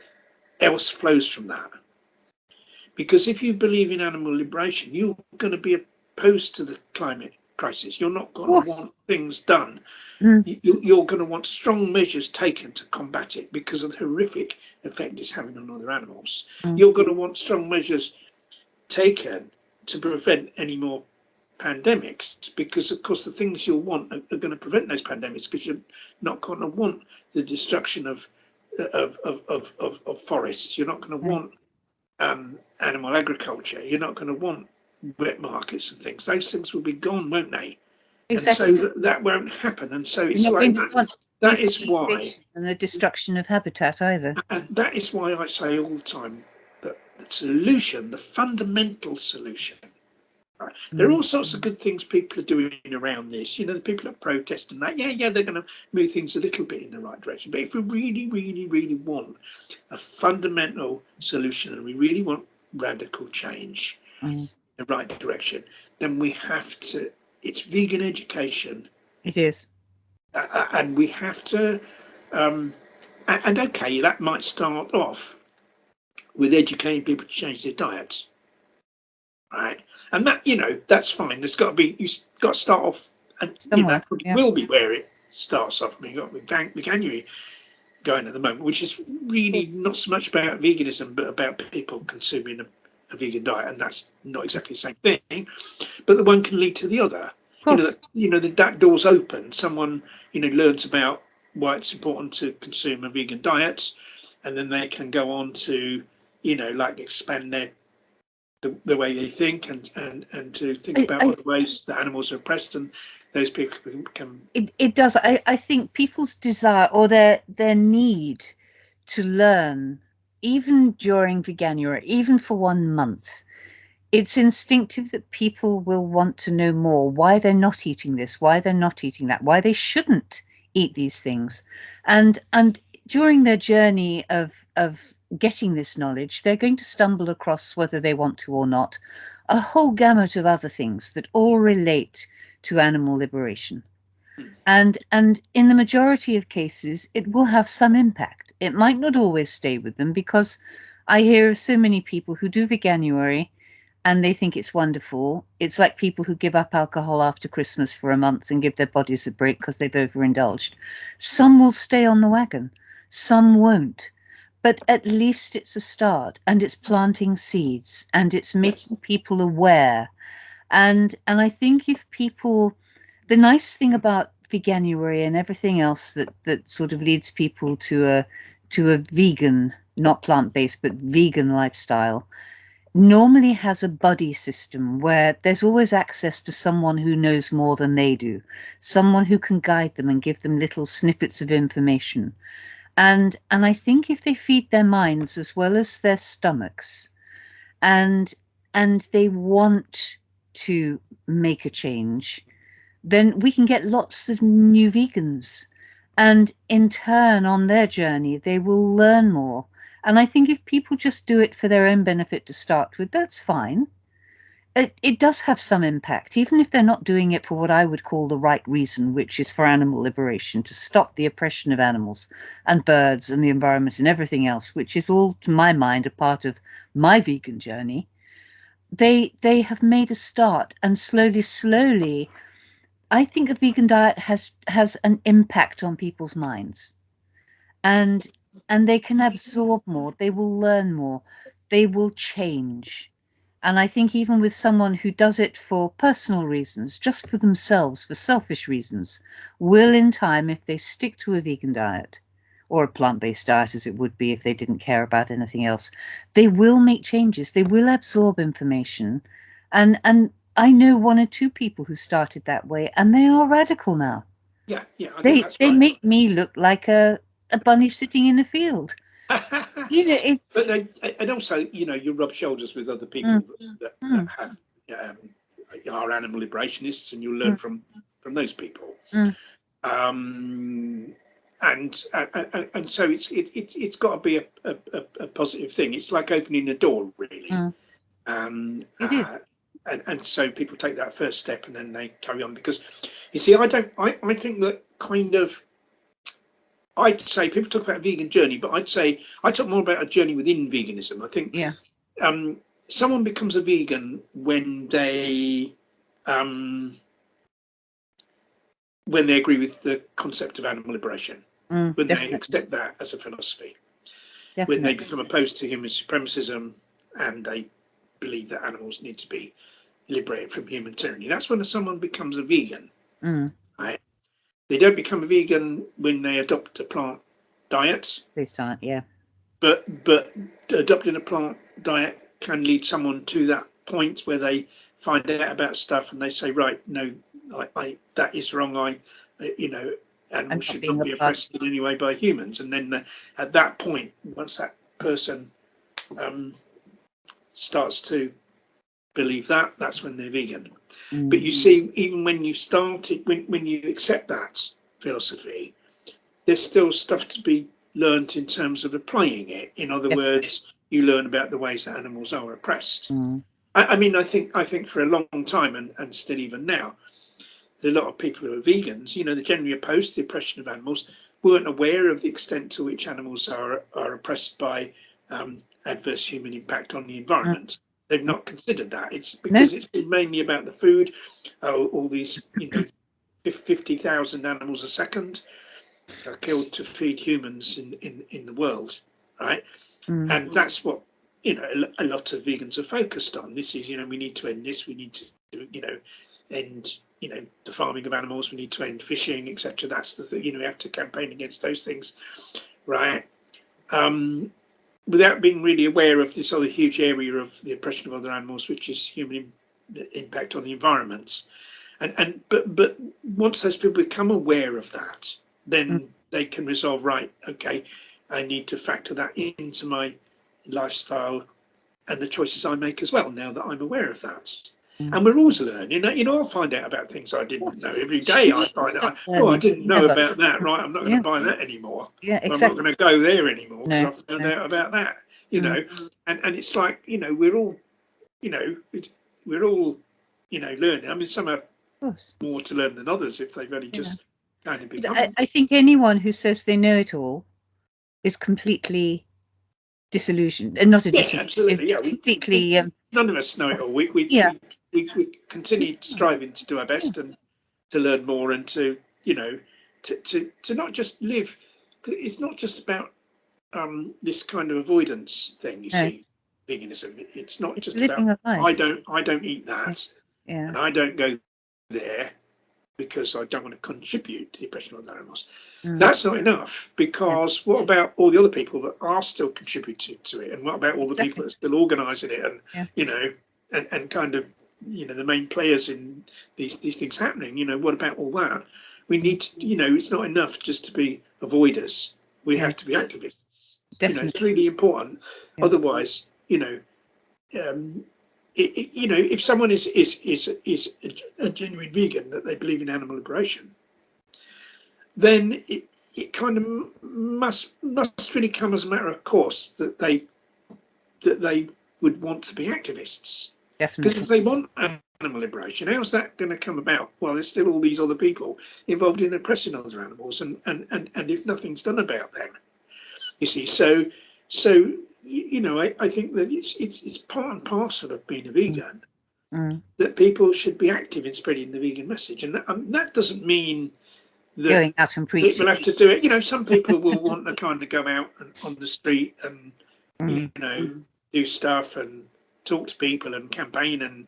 else flows from that. Because if you believe in animal liberation, you're going to be opposed to the climate crisis. You're not going to want things done. You're going to want strong measures taken to combat it, because of the horrific effect it's having on other animals. You're going to want strong measures taken to prevent any more pandemics, because of course the things you'll want are going to prevent those pandemics, because you're not going to want the destruction of forests. You're not going to want animal agriculture. You're not going to want wet markets and things. Those things will be gone, won't they? Exactly. And so that won't happen. And so it's like that is why, and the destruction of habitat either. And that is why I say all the time that the solution, the fundamental solution. Right. There are all sorts of good things people are doing around this. The people that protest and that, they're going to move things a little bit in the right direction. But if we really, really, really want a fundamental solution, and we really want radical change in the right direction, then we have to. It's vegan education. It is, and we have to. And okay, that might start off with educating people to change their diets. Right, and that that's fine. There's got to be, you've got to start off, and that will be where it starts off. I mean, you've got veganuary going at the moment, which is really not so much about veganism, but about people consuming a vegan diet, and that's not exactly the same thing. But the one can lead to the other. That door's open. Someone learns about why it's important to consume a vegan diet, and then they can go on to expand the way they think, and to think about other ways that animals are oppressed, and those people can. It does. I think people's desire, or their need to learn, even during veganuary, even for 1 month, it's instinctive that people will want to know more, why they're not eating this, why they're not eating that, why they shouldn't eat these things, and during their journey of getting this knowledge, they're going to stumble across, whether they want to or not, a whole gamut of other things that all relate to animal liberation. And in the majority of cases, it will have some impact. It might not always stay with them, because I hear of so many people who do veganuary and they think it's wonderful. It's like people who give up alcohol after Christmas for a month and give their bodies a break because they've overindulged. Some will stay on the wagon, some won't. But at least it's a start, and it's planting seeds, and it's making people aware. And I think if people, the nice thing about veganuary and everything else that sort of leads people to a vegan, not plant-based, but vegan lifestyle, normally has a buddy system where there's always access to someone who knows more than they do, someone who can guide them and give them little snippets of information. And I think if they feed their minds as well as their stomachs, and they want to make a change, then we can get lots of new vegans. And in turn, on their journey, they will learn more. And I think if people just do it for their own benefit to start with, that's fine. It does have some impact, even if they're not doing it for what I would call the right reason, which is for animal liberation, to stop the oppression of animals and birds and the environment and everything else, which is all, to my mind, a part of my vegan journey. They have made a start, and slowly, I think a vegan diet has an impact on people's minds, and they can absorb more, they will learn more, they will change. And I think even with someone who does it for personal reasons, just for themselves, for selfish reasons, will in time, if they stick to a vegan diet, or a plant-based diet as it would be if they didn't care about anything else, they will make changes, they will absorb information. And I know one or two people who started that way, and they are radical now. Yeah, yeah, I think They that's they right. make me look like a bunny sitting in a field. You know, But it's and also, you rub shoulders with other mm, people that mm, have um, are animal liberationists, and you'll learn mm, from those people. mm, Um, and so it's got to be a positive thing. It's like opening a door, really. mm. Um, It is. and so people take that first step and then they carry on, because you see, I think that kind of, I'd say people talk about a vegan journey, but I'd say I talk more about a journey within veganism. I think Yeah. someone becomes a vegan um, when they agree with the concept of animal liberation, when they Definitely. accept that as a philosophy, when they Definitely. become opposed to human supremacism, and they believe that animals need to be liberated from human tyranny. That's when someone becomes a vegan. Mm. Right? They don't become a vegan when they adopt a plant diet, They start, yeah. but adopting a plant diet can lead someone to that point where they find out about stuff and they say, right, no, I that is wrong. I'm Animals not should being not a be plant. oppressed in any way by humans. And then at that point, once that person starts to believe that, that's when they're vegan. But you see, even when you when you accept that philosophy, there's still stuff to be learnt in terms of applying it. In other Definitely. words, you learn about the ways that animals are oppressed. Mm. I mean, I think for a long time, and still even now, there's a lot of people who are vegans, they're generally opposed to the oppression of animals, weren't aware of the extent to which animals are oppressed by adverse human impact on the Mm. environment. They've not considered that. It's No. because it's been mainly about the food, all these, 50,000 animals a second are killed to feed humans in the world, right? Mm. And that's what a lot of vegans are focused on. This is, we need to end this. We need to, end, the farming of animals. We need to end fishing, etc. That's the thing. We have to campaign against those things, right? Without being really aware of this other huge area of the oppression of other animals, which is human impact on the environment. But once those people become aware of that, Mm. then they can resolve, right, okay, I need to factor that into my lifestyle and the choices I make as well, now that I'm aware of that. And we're always learning. I'll find out about things I didn't know every day. I find out, I didn't know about that. Right, I'm not going to buy that anymore. Yeah, exactly. I'm not going to go there anymore because I found out about that. And it's like, we're all, we're all, learning. I mean, some are more to learn than others if they've only just kind of become. I think anyone who says they know it all is completely disillusioned, and not a absolutely. It's completely. None of us know it all. We continue striving to do our best and to learn more and to to not just live. It's not just about this kind of avoidance thing. You see, veganism. It's not just about I don't eat that, and I don't go there because I don't want to contribute to the oppression of other animals. That's not enough, because what about all the other people that are still contributing to it, and what about all the people that are still organising it, and and kind of the main players in these things happening? What about all that? We need to, it's not enough just to be avoiders. We have to be activists. Definitely. It's really important. Otherwise, if someone is a genuine vegan, that they believe in animal liberation, then it kind of must really come as a matter of course that they would want to be activists. Definitely. Because if they want animal liberation, how's that going to come about? Well, there's still all these other people involved in oppressing other animals, and if nothing's done about them, you see. So I think that it's part and parcel of being a vegan that people should be active in spreading the vegan message, and that doesn't mean that going out and preaching. People have to do it. Some people will want to kind of go out on the street and do stuff and talk to people and campaign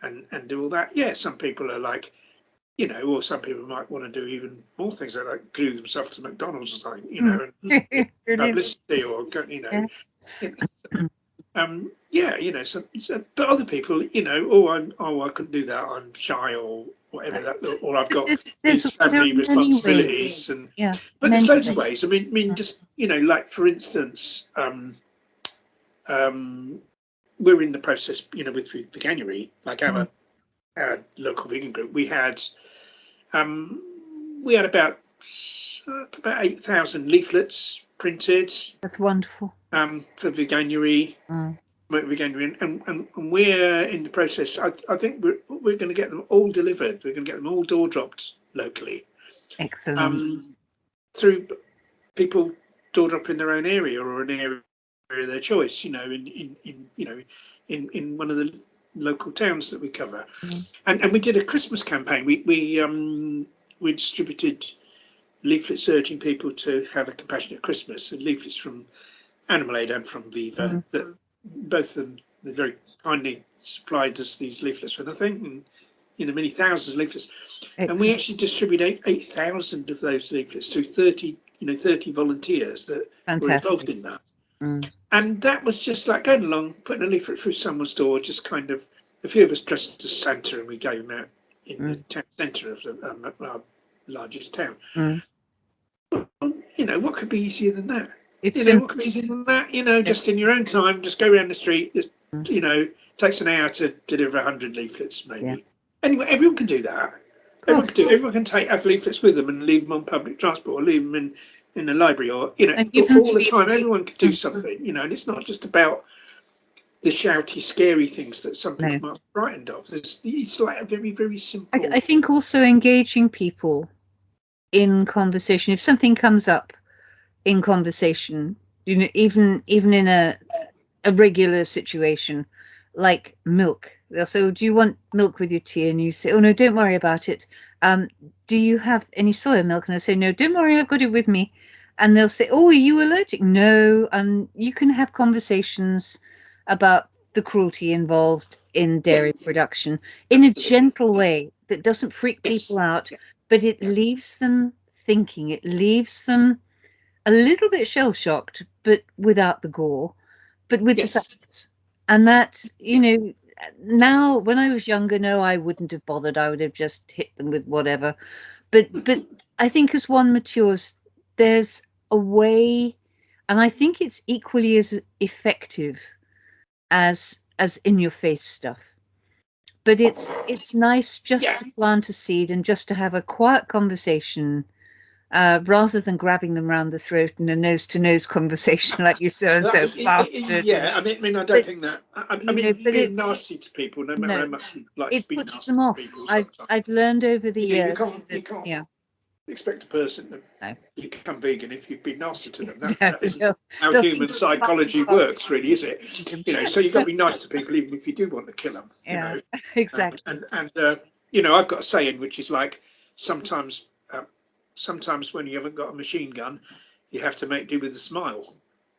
and do all that. Yeah, some people are like, or some people might want to do even more things, like glue themselves to McDonald's or something, and publicity, or but other people, I couldn't do that, I'm shy, or whatever, or I've got these family responsibilities, but there's loads of ways. I mean, just like for instance, we're in the process, with Veganuary, like our local vegan group. We had about 8,000 leaflets printed. That's wonderful. For Veganuary. Veganuary, and we're in the process. I think we're going to get them all delivered. We're going to get them all door dropped locally. Excellent. Through people door drop in their own area, or an area of their choice. In one of the local towns that we cover. And we did a Christmas campaign. We distributed leaflets urging people to have a compassionate Christmas, and leaflets from Animal Aid and from Viva, that both of them, they very kindly supplied us these leaflets for nothing, and many thousands of leaflets. Excellent. And we actually distributed 8,000 of those leaflets through 30 volunteers that were involved in that. And that was just like going along, putting a leaflet through someone's door, just kind of, a few of us dressed as Santa, and we gave them out in the town centre of our largest town. What could be easier than that? What could be easier than that? Just in your own time, just go around the street. Just, takes an hour to deliver 100 leaflets, maybe. Anyway, everyone can do that. Everyone can have leaflets with them and leave them on public transport, or leave them in the library, or all the time. Everyone can do something, and it's not just about the shouty, scary things that some people might be frightened of. It's like a very, very simple. I think also engaging people in conversation. If something comes up in conversation, even in a regular situation, like milk, they'll say, "Oh, do you want milk with your tea?" And you say, "Oh no, don't worry about it. Do you have any soya milk?" And they'll say, "No, don't worry, I've got it with me." And they'll say, "Oh, are you allergic?" "No." And you can have conversations about the cruelty involved in dairy production in a gentle way that doesn't freak people out, but it leaves them thinking. It leaves them a little bit shell-shocked, but without the gore, but with the facts. And that, now when I was younger, no, I wouldn't have bothered. I would have just hit them with whatever. But I think as one matures, there's a way, and I think it's equally as effective as in your face stuff. But it's nice just to plant a seed and just to have a quiet conversation, rather than grabbing them round the throat in a nose-to-nose conversation like you so-and-so bastard. Yeah, I mean, I don't think that. I mean, being nasty to people, no matter how much you like to be puts nasty them off. to people, I've learned over the years. You can't expect a person to become vegan if you've been nasty to them. That isn't how human psychology works, really, is it? So you've got to be nice to people, even if you do want to kill them. Exactly. And I've got a saying which is like, sometimes when you haven't got a machine gun, you have to make do with a smile.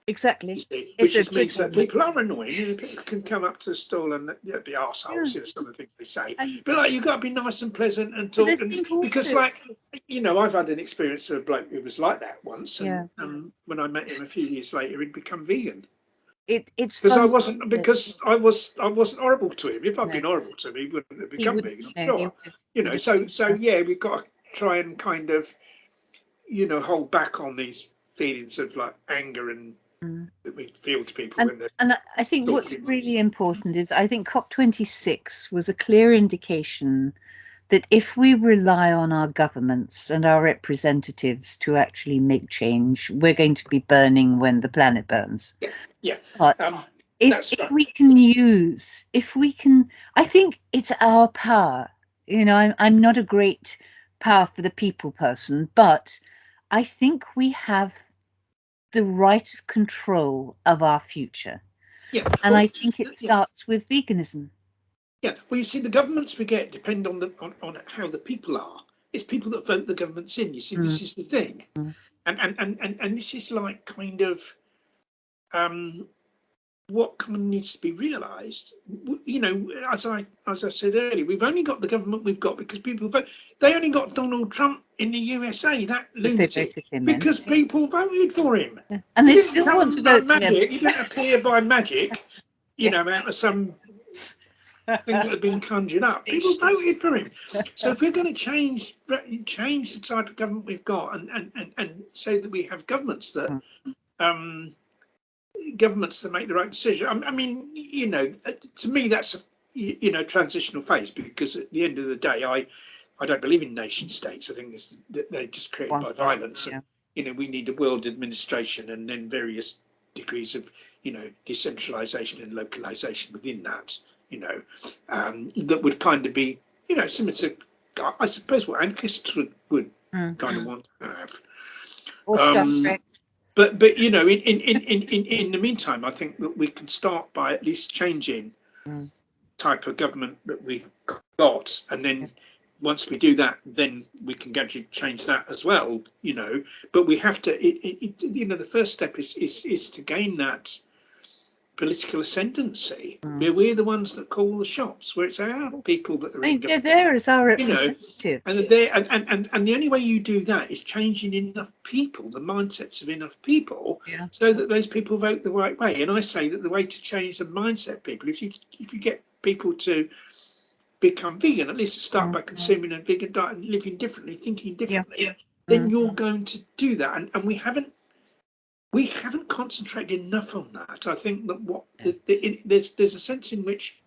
Exactly. Which just means that people are annoying. People can come up to the stall and be arseholes, some of the things they say. But like, you've got to be nice and pleasant and talk. Because I've had an experience of a bloke who was like that once, and when I met him a few years later, he'd become vegan. It's because I wasn't horrible to him. If I'd been horrible to him, he wouldn't have become vegan. Sure. So we've got to try and kind of hold back on these feelings of like anger and that we feel to people and I think what's really important is, I think COP26 was a clear indication that if we rely on our governments and our representatives to actually make change, we're going to be burning when the planet burns. But if we can, I think it's our power. I'm not a great power for the people person, but I think we have the right of control of our future. And I think it starts with veganism. Yeah, well, you see, the governments we get depend on how the people are. It's people that vote the governments in. You see, this is the thing, and this is like kind of what kind of needs to be realised. As I said earlier, we've only got the government we've got because people vote. They only got Donald Trump in the USA, that lunatic, because people voted for him. And they still want to vote by magic. He didn't appear by magic, out of some thing that had been conjured up. People voted for him. So if we're going to change the type of government we've got and say that we have governments that make the right decision, I mean, to me that's a transitional phase, because at the end of the day, I don't believe in nation states. I think they're just created by violence. And, we need a world administration and then various degrees of decentralization and localization within that. That would kind of be, similar to, I suppose, what anarchists would kind of want to have. But in the meantime, I think that we can start by at least changing type of government that we got, and then once we do that, then we can gradually change that as well. But we have to. The first step is to gain that political ascendancy, where we're the ones that call the shots, where it's our people that are in government. There is our representatives. And the only way you do that is changing enough people, the mindsets of enough people, so that those people vote the right way. And I say that the way to change the mindset of people, if you get people to become vegan, at least to start by consuming a vegan diet and living differently, thinking differently, then you're going to do that. And we haven't concentrated enough on that. I think that there's a sense in which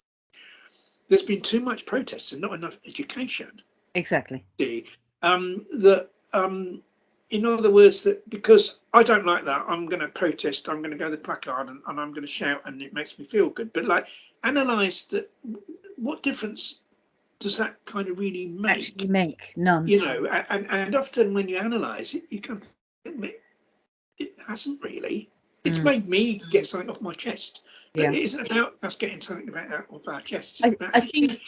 there's been too much protest and not enough education. Exactly. In other words, that because I don't like that, I'm going to protest. I'm going to go to the placard and I'm going to shout, and it makes me feel good. But like, analyse that. What difference does that kind of really make? Actually make none. And often when you analyse it, you can think, it hasn't really. It's made me get something off my chest. But it isn't about us getting something out of our chests. It's about I think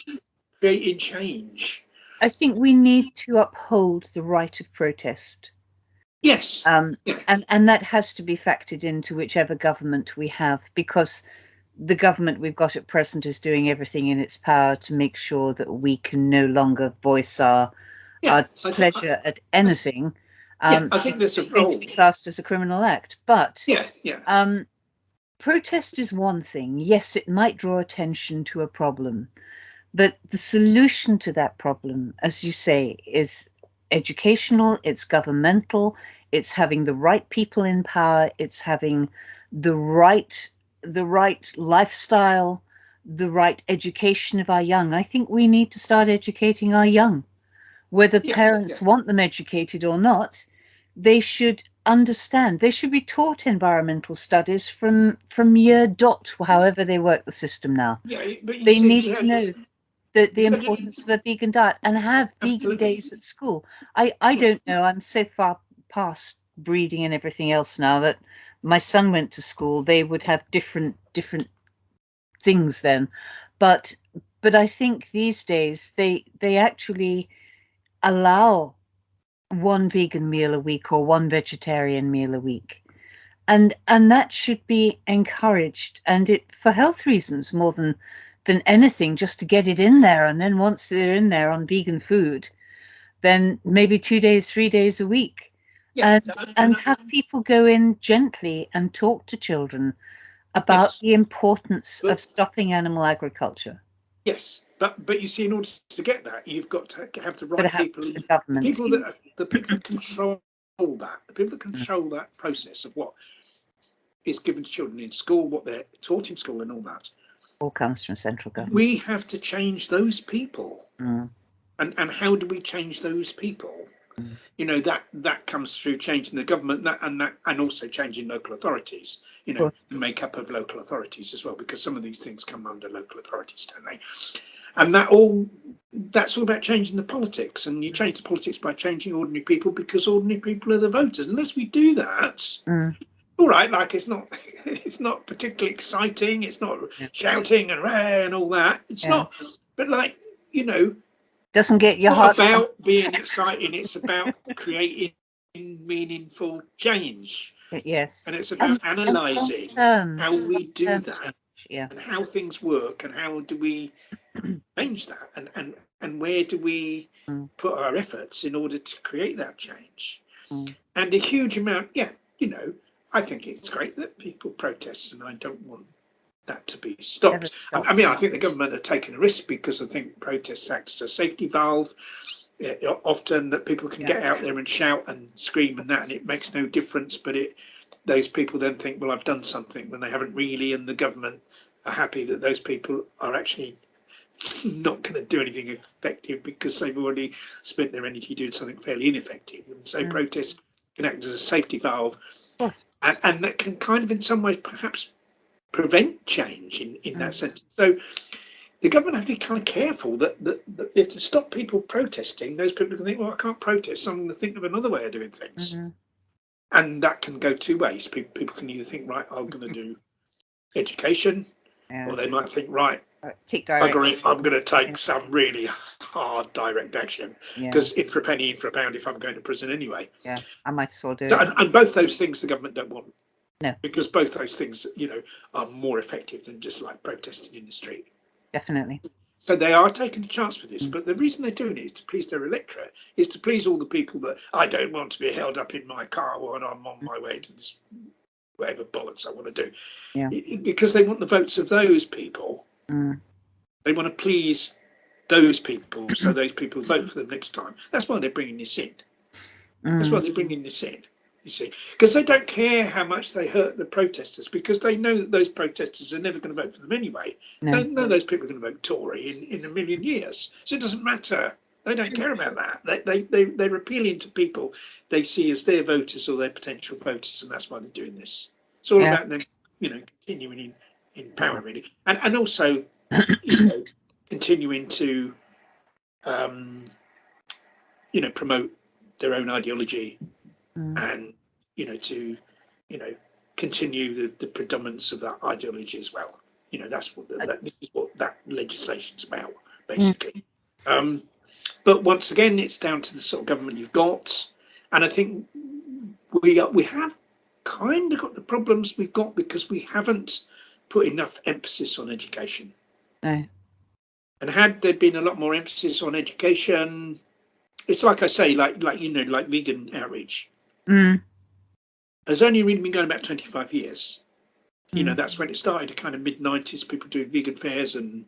creating change. I think we need to uphold the right of protest. Yes. And that has to be factored into whichever government we have, because the government we've got at present is doing everything in its power to make sure that we can no longer voice our pleasure at anything. I think there's a role. It's classed as a criminal act, but protest is one thing. Yes, it might draw attention to a problem, but the solution to that problem, as you say, is educational, it's governmental, it's having the right people in power, it's having the right lifestyle, the right education of our young. I think we need to start educating our young. Whether parents want them educated or not, they should understand. They should be taught environmental studies from year dot, however they work the system now. But they need to know the importance of a vegan diet and have vegan days at school. I don't know. I'm so far past breeding and everything else now that my son went to school. They would have different things then, but I think these days they actually allow one vegan meal a week or one vegetarian meal a week, and that should be encouraged, and it for health reasons more than anything, just to get it in there. And then once they're in there on vegan food, then maybe 2 days, 3 days a week, and have people go in gently and talk to children about the importance of stopping animal agriculture. Yes, but you see, in order to get that, you've got to have the right people, the government, the people that control that, the people that control that process of what is given to children in school, what they're taught in school, and all that. All comes from central government. We have to change those people, and how do we change those people? You know, that comes through changing the government, and also changing local authorities. You know, the makeup of local authorities as well, because some of these things come under local authorities, don't they? And that's all about changing the politics. And you change the politics by changing ordinary people, because ordinary people are the voters. Unless we do that, all right, like it's not particularly exciting. It's not shouting and all that. It's not. But like, you know, doesn't get your heart about being exciting. It's about creating meaningful change. Yes. And it's about analysing how we do that, and how things work, and how do we change that, and where do we put our efforts in order to create that change. And a huge amount, you know, I think it's great that people protest, and I don't want that to be stopped. I mean, I think the government are taking a risk, because I think protests act as a safety valve. Often that people can get out there and shout and scream and that, and it makes no difference. But those people then think, well, I've done something, when they haven't really, and the government are happy that those people are actually not going to do anything effective, because they've already spent their energy doing something fairly ineffective. And so protests can act as a safety valve, and that can kind of, in some ways, perhaps prevent change in that sense. So the government have to be kind of careful that if to stop people protesting, those people can think, well, I can't protest, so I'm going to think of another way of doing things. And that can go two ways. People can either think, right, I'm going to do education, or they might think, right, I'm going to take some really hard direct action, because in for a penny, in for a pound, if I'm going to prison anyway. I might as well do it. And both those things the government don't want. No. Because both those things, you know, are more effective than just like protesting in the street. Definitely. So they are taking a chance with this, but the reason they're doing it is to please their electorate, is to please all the people that I don't want to be held up in my car when I'm on my way to this whatever bollocks I want to do. Because they want the votes of those people. They want to please those people, so those people vote for them next time. That's why they're bringing this in. That's why they're bringing this in. You see, because they don't care how much they hurt the protesters, because they know that those protesters are never going to vote for them anyway. They know those people are going to vote Tory in a million years, so it doesn't matter. They don't care about that. They're appealing to people they see as their voters or their potential voters, and that's why they're doing this. It's all about them, you know, continuing in power, really, and also, you know, continuing to, you know, promote their own ideology. And, you know, to, you know, continue the predominance of that ideology as well. You know, that's what this is what that legislation's about, basically. But once again, it's down to the sort of government you've got, and I think we have kind of got the problems we've got because we haven't put enough emphasis on education. No. And had there been a lot more emphasis on education, it's like I say, like you know, like vegan outreach. Has only really been going about 25 years. You know, that's when it started, kind of mid-90s, people doing vegan fairs and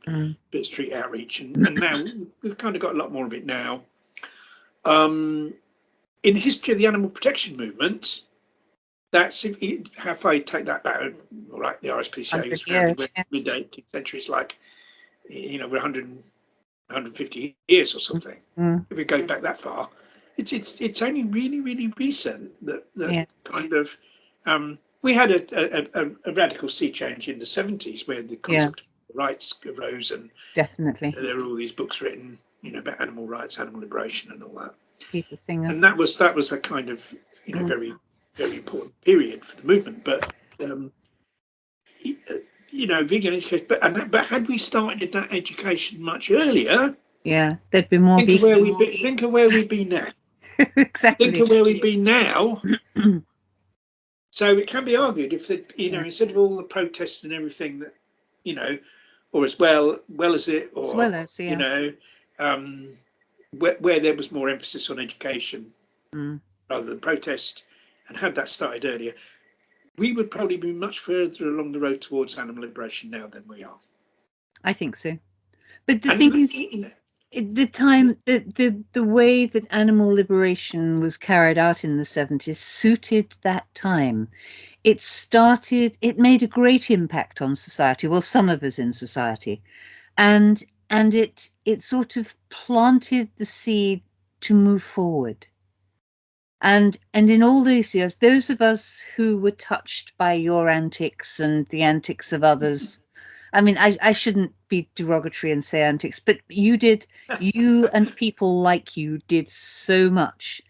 bit of street outreach. And now we've kind of got a lot more of it now. In the history of the animal protection movement, that's how far you take that back. All right, the RSPCA was founded in mid 18th century. It's like, we're 150 years or something. If we go back that far, it's only really, really recent that kind of we had a radical sea change in the 70s where the concept of rights arose, and definitely there are all these books written, about animal rights, animal liberation, and all that. Peter Singer. And that was a kind of very, very important period for the movement. But vegan education. But had we started that education much earlier, there'd be more. Think of where we'd be now. Exactly. Think of where we'd be now. So it can be argued if instead of all the protests and everything that or as well as it, or where there was more emphasis on education rather than protest, and had that started earlier, we would probably be much further along the road towards animal liberation now than we are. I think so. But the thing is, the way that animal liberation was carried out in the 70s suited that time. It made a great impact on society, well, some of us in society, and it sort of planted the seed to move forward. And in all these years, those of us who were touched by your antics and the antics of others, I mean, I shouldn't be derogatory and say antics, but you and people like you did so much,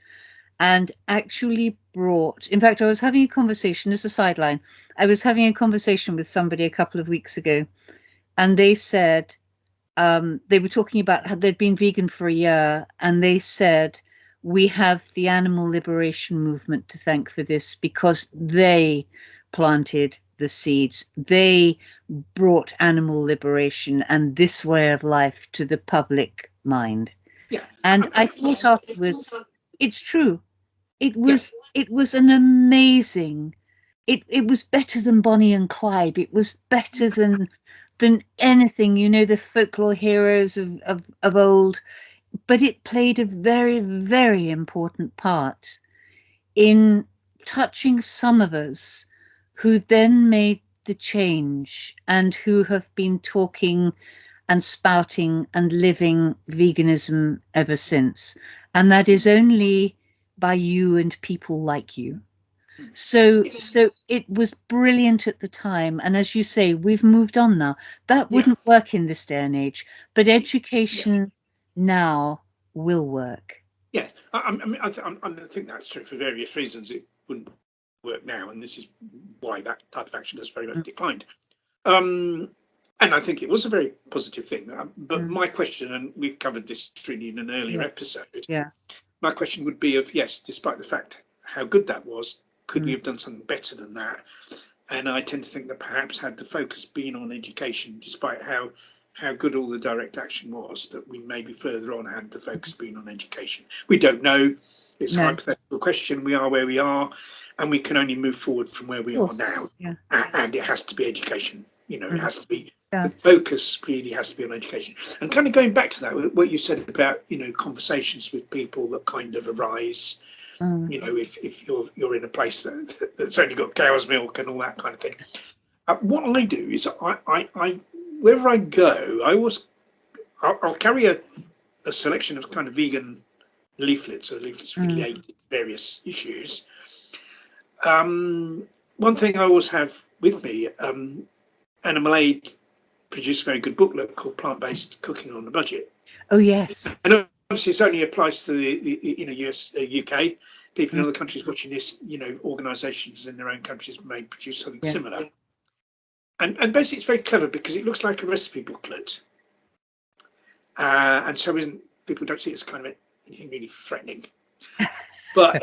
and actually brought, in fact, I was having a conversation, as a sideline, I was having a conversation with somebody a couple of weeks ago, and they said, they were talking about how they'd been vegan for a year, and they said, we have the animal liberation movement to thank for this, because they planted the seeds. They brought animal liberation and this way of life to the public mind. And I thought afterwards, it's true. It was an amazing. It was better than Bonnie and Clyde. It was better than anything, the folklore heroes of old. But it played a very, very important part in touching some of us who then made the change and who have been talking and spouting and living veganism ever since. And that is only by you and people like you. So it was brilliant at the time. And as you say, we've moved on now. That wouldn't work in this day and age, but education now will work. Yes, I think that's true for various reasons. It wouldn't work now, and this is why that type of action has very much declined. And I think it was a very positive thing. But my question, and we've covered this really in an earlier episode, my question would be yes, despite the fact how good that was, could we have done something better than that? And I tend to think that perhaps had the focus been on education, despite how good all the direct action was, that we may be further on had the focus been on education. We don't know. It's a hypothetical question. We are where we are, and we can only move forward from where we are now. And it has to be education. It has to be, the focus really has to be on education. And kind of going back to that, what you said about, conversations with people that kind of arise, if you're in a place that's only got cow's milk and all that kind of thing. What I do is I wherever I go, I'll carry a selection of kind of vegan leaflets or leaflets related to various issues. One thing I always have with me, Animal Aid produced a very good booklet called Plant-Based Cooking on a Budget. Oh yes. And obviously this only applies to the US, UK. People in other countries watching this, organisations in their own countries may produce something similar. And basically it's very clever because it looks like a recipe booklet. And so people don't see it as kind of anything really threatening. But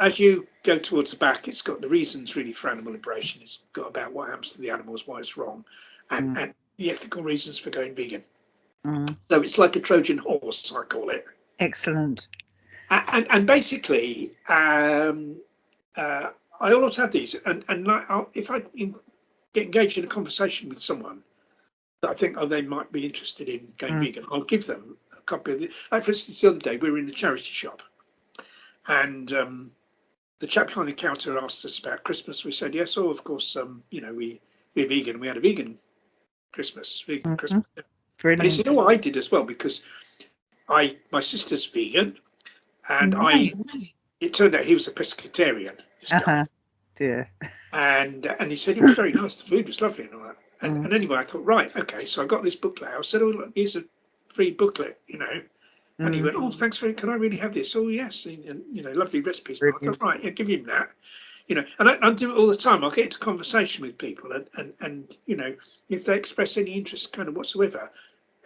as you go towards the back, it's got the reasons really for animal liberation. It's got about what happens to the animals, why it's wrong, and the ethical reasons for going vegan. So it's like a Trojan horse, I call it. Excellent. And basically, I always have these, and if I get engaged in a conversation with someone that I think they might be interested in going vegan, I'll give them a copy of it. Like for instance, the other day we were in the charity shop, and the chap behind the counter asked us about Christmas. We said yes. Oh, of course. You know, we're vegan. We had a vegan Christmas. Christmas. Brilliant. And he said, "Oh, I did as well because my sister's vegan, and it turned out he was a pescatarian. This guy. Dear. And he said it was very nice. The food was lovely and all that. And anyway, I thought, right, okay. So I got this booklet. I said, oh, look, here's a free booklet, you know. And he went, oh, thanks for it. Can I really have this? Oh, yes. And you know, lovely recipes. And I thought, right, yeah, give him that. You know, and I do it all the time. I'll get into conversation with people, and you know, if they express any interest, kind of whatsoever,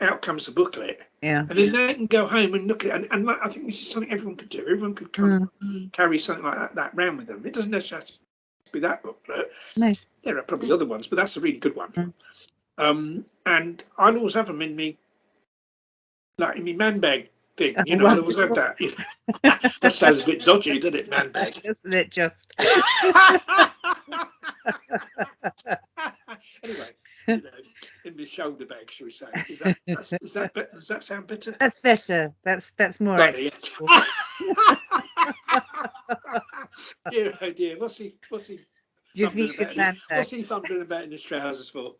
out comes the booklet. Yeah. And then they can go home and look at it. And I think this is something everyone could do. Everyone could kind of carry something like that around with them. It doesn't necessarily have to be that booklet. No. There are probably other ones, but that's a really good one. And I'll always have them in me, like in my man bag thing. You know, I'll always have that. You know? That sounds a bit dodgy, doesn't it, man bag? Isn't it just? Anyway, you know, in the shoulder bag, shall we say? Does that sound better? That's better. That's more acceptable. Dear, oh dear, what's he fumbling about in his trousers for?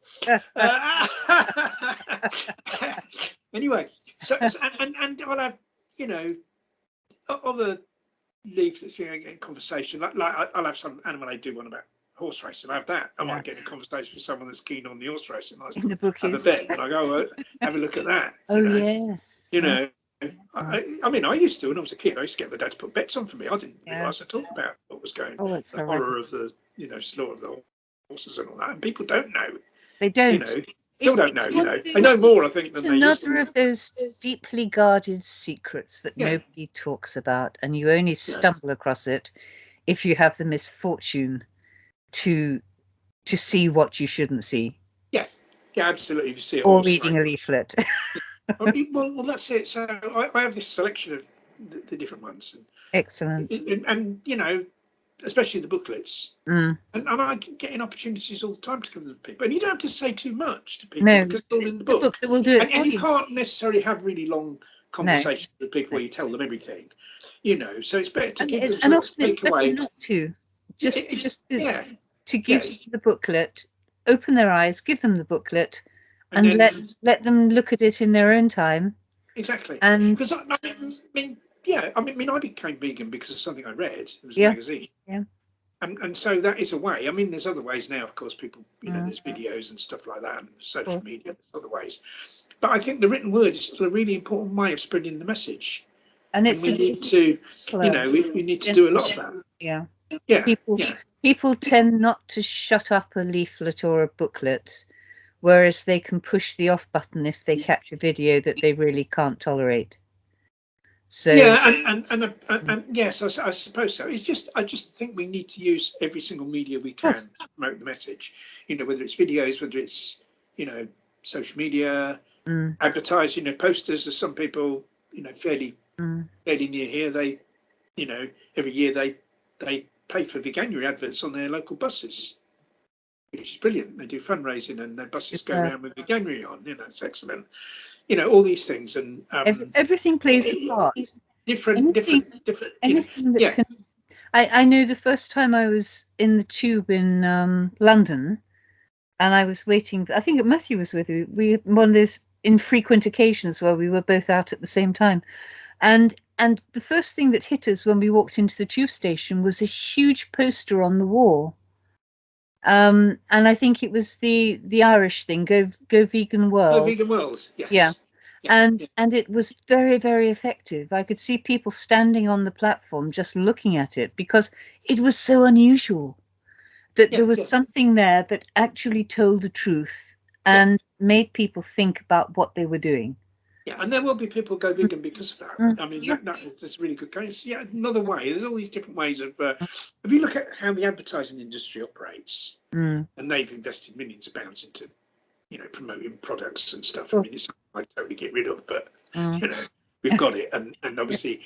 Anyway, so and I'll have, you know, other leaflets in conversation. Like I'll have some animal aid do one about horse racing. I have that. I might get in a conversation with someone that's keen on the horse racing. I in the book have a bet, and I go have a look at that. Oh, you know? Yes. You know. I mean, I used to when I was a kid. I used to get my dad to put bets on for me. I didn't realise I talked about what was going. Oh, it's the horror of the, you know, slaughter of the horses and all that. And people don't know. They don't. You know, still don't know. You know, they know more, I think, than they used to. Another of those deeply guarded secrets that nobody talks about, and you only stumble across it if you have the misfortune to see what you shouldn't see. Yes. Yeah, absolutely. If you see it, or reading a leaflet. well, that's it. So I have this selection of the different ones. Excellent. And you know, especially the booklets. And I get in opportunities all the time to give them to people. And you don't have to say too much to people because it's all in the book. The booklet will do it and you can't necessarily have really long conversations with people where you tell them everything. You know, so it's better to give them and often take away. Not to. Just to give the booklet, open their eyes, give them the booklet, and let them look at it in their own time. Exactly. And because I mean, I became vegan because of something I read. It was a magazine. Yeah. And so that is a way. I mean, there's other ways now, of course. People, you know, there's videos and stuff like that, and social media, other ways. But I think the written word is still a really important way of spreading the message. And we need to, you know, we need to do a lot of that. Yeah. Yeah. People tend not to shut up a leaflet or a booklet, whereas they can push the off button if they catch a video that they really can't tolerate. So and yes, I suppose so. It's just I just think we need to use every single media we can to promote the message. You know, whether it's videos, whether it's, you know, social media, advertising, you know, posters. There's some people, you know, fairly near here. They, you know, every year they pay for veganuary adverts on their local buses, which is brilliant. They do fundraising and their buses go around with veganuary on. You know, it's excellent. You know, all these things, and everything plays a part. Different. Anything that can. I know the first time I was in the tube in London, and I was waiting. I think Matthew was with you. We had one of those infrequent occasions where we were both out at the same time, and the first thing that hit us when we walked into the tube station was a huge poster on the wall. And I think it was the Irish thing, go vegan world. Go vegan world, yes. Yeah. And it was very, very effective. I could see people standing on the platform just looking at it because it was so unusual that there was something there that actually told the truth and made people think about what they were doing. Yeah, and there will be people go vegan because of that. I mean, that's a really good case. Yeah, another way. There's all these different ways of. If you look at how the advertising industry operates, and they've invested millions of pounds into, you know, promoting products and stuff. I mean, it's something I totally get rid of, but you know, we've got it, and obviously,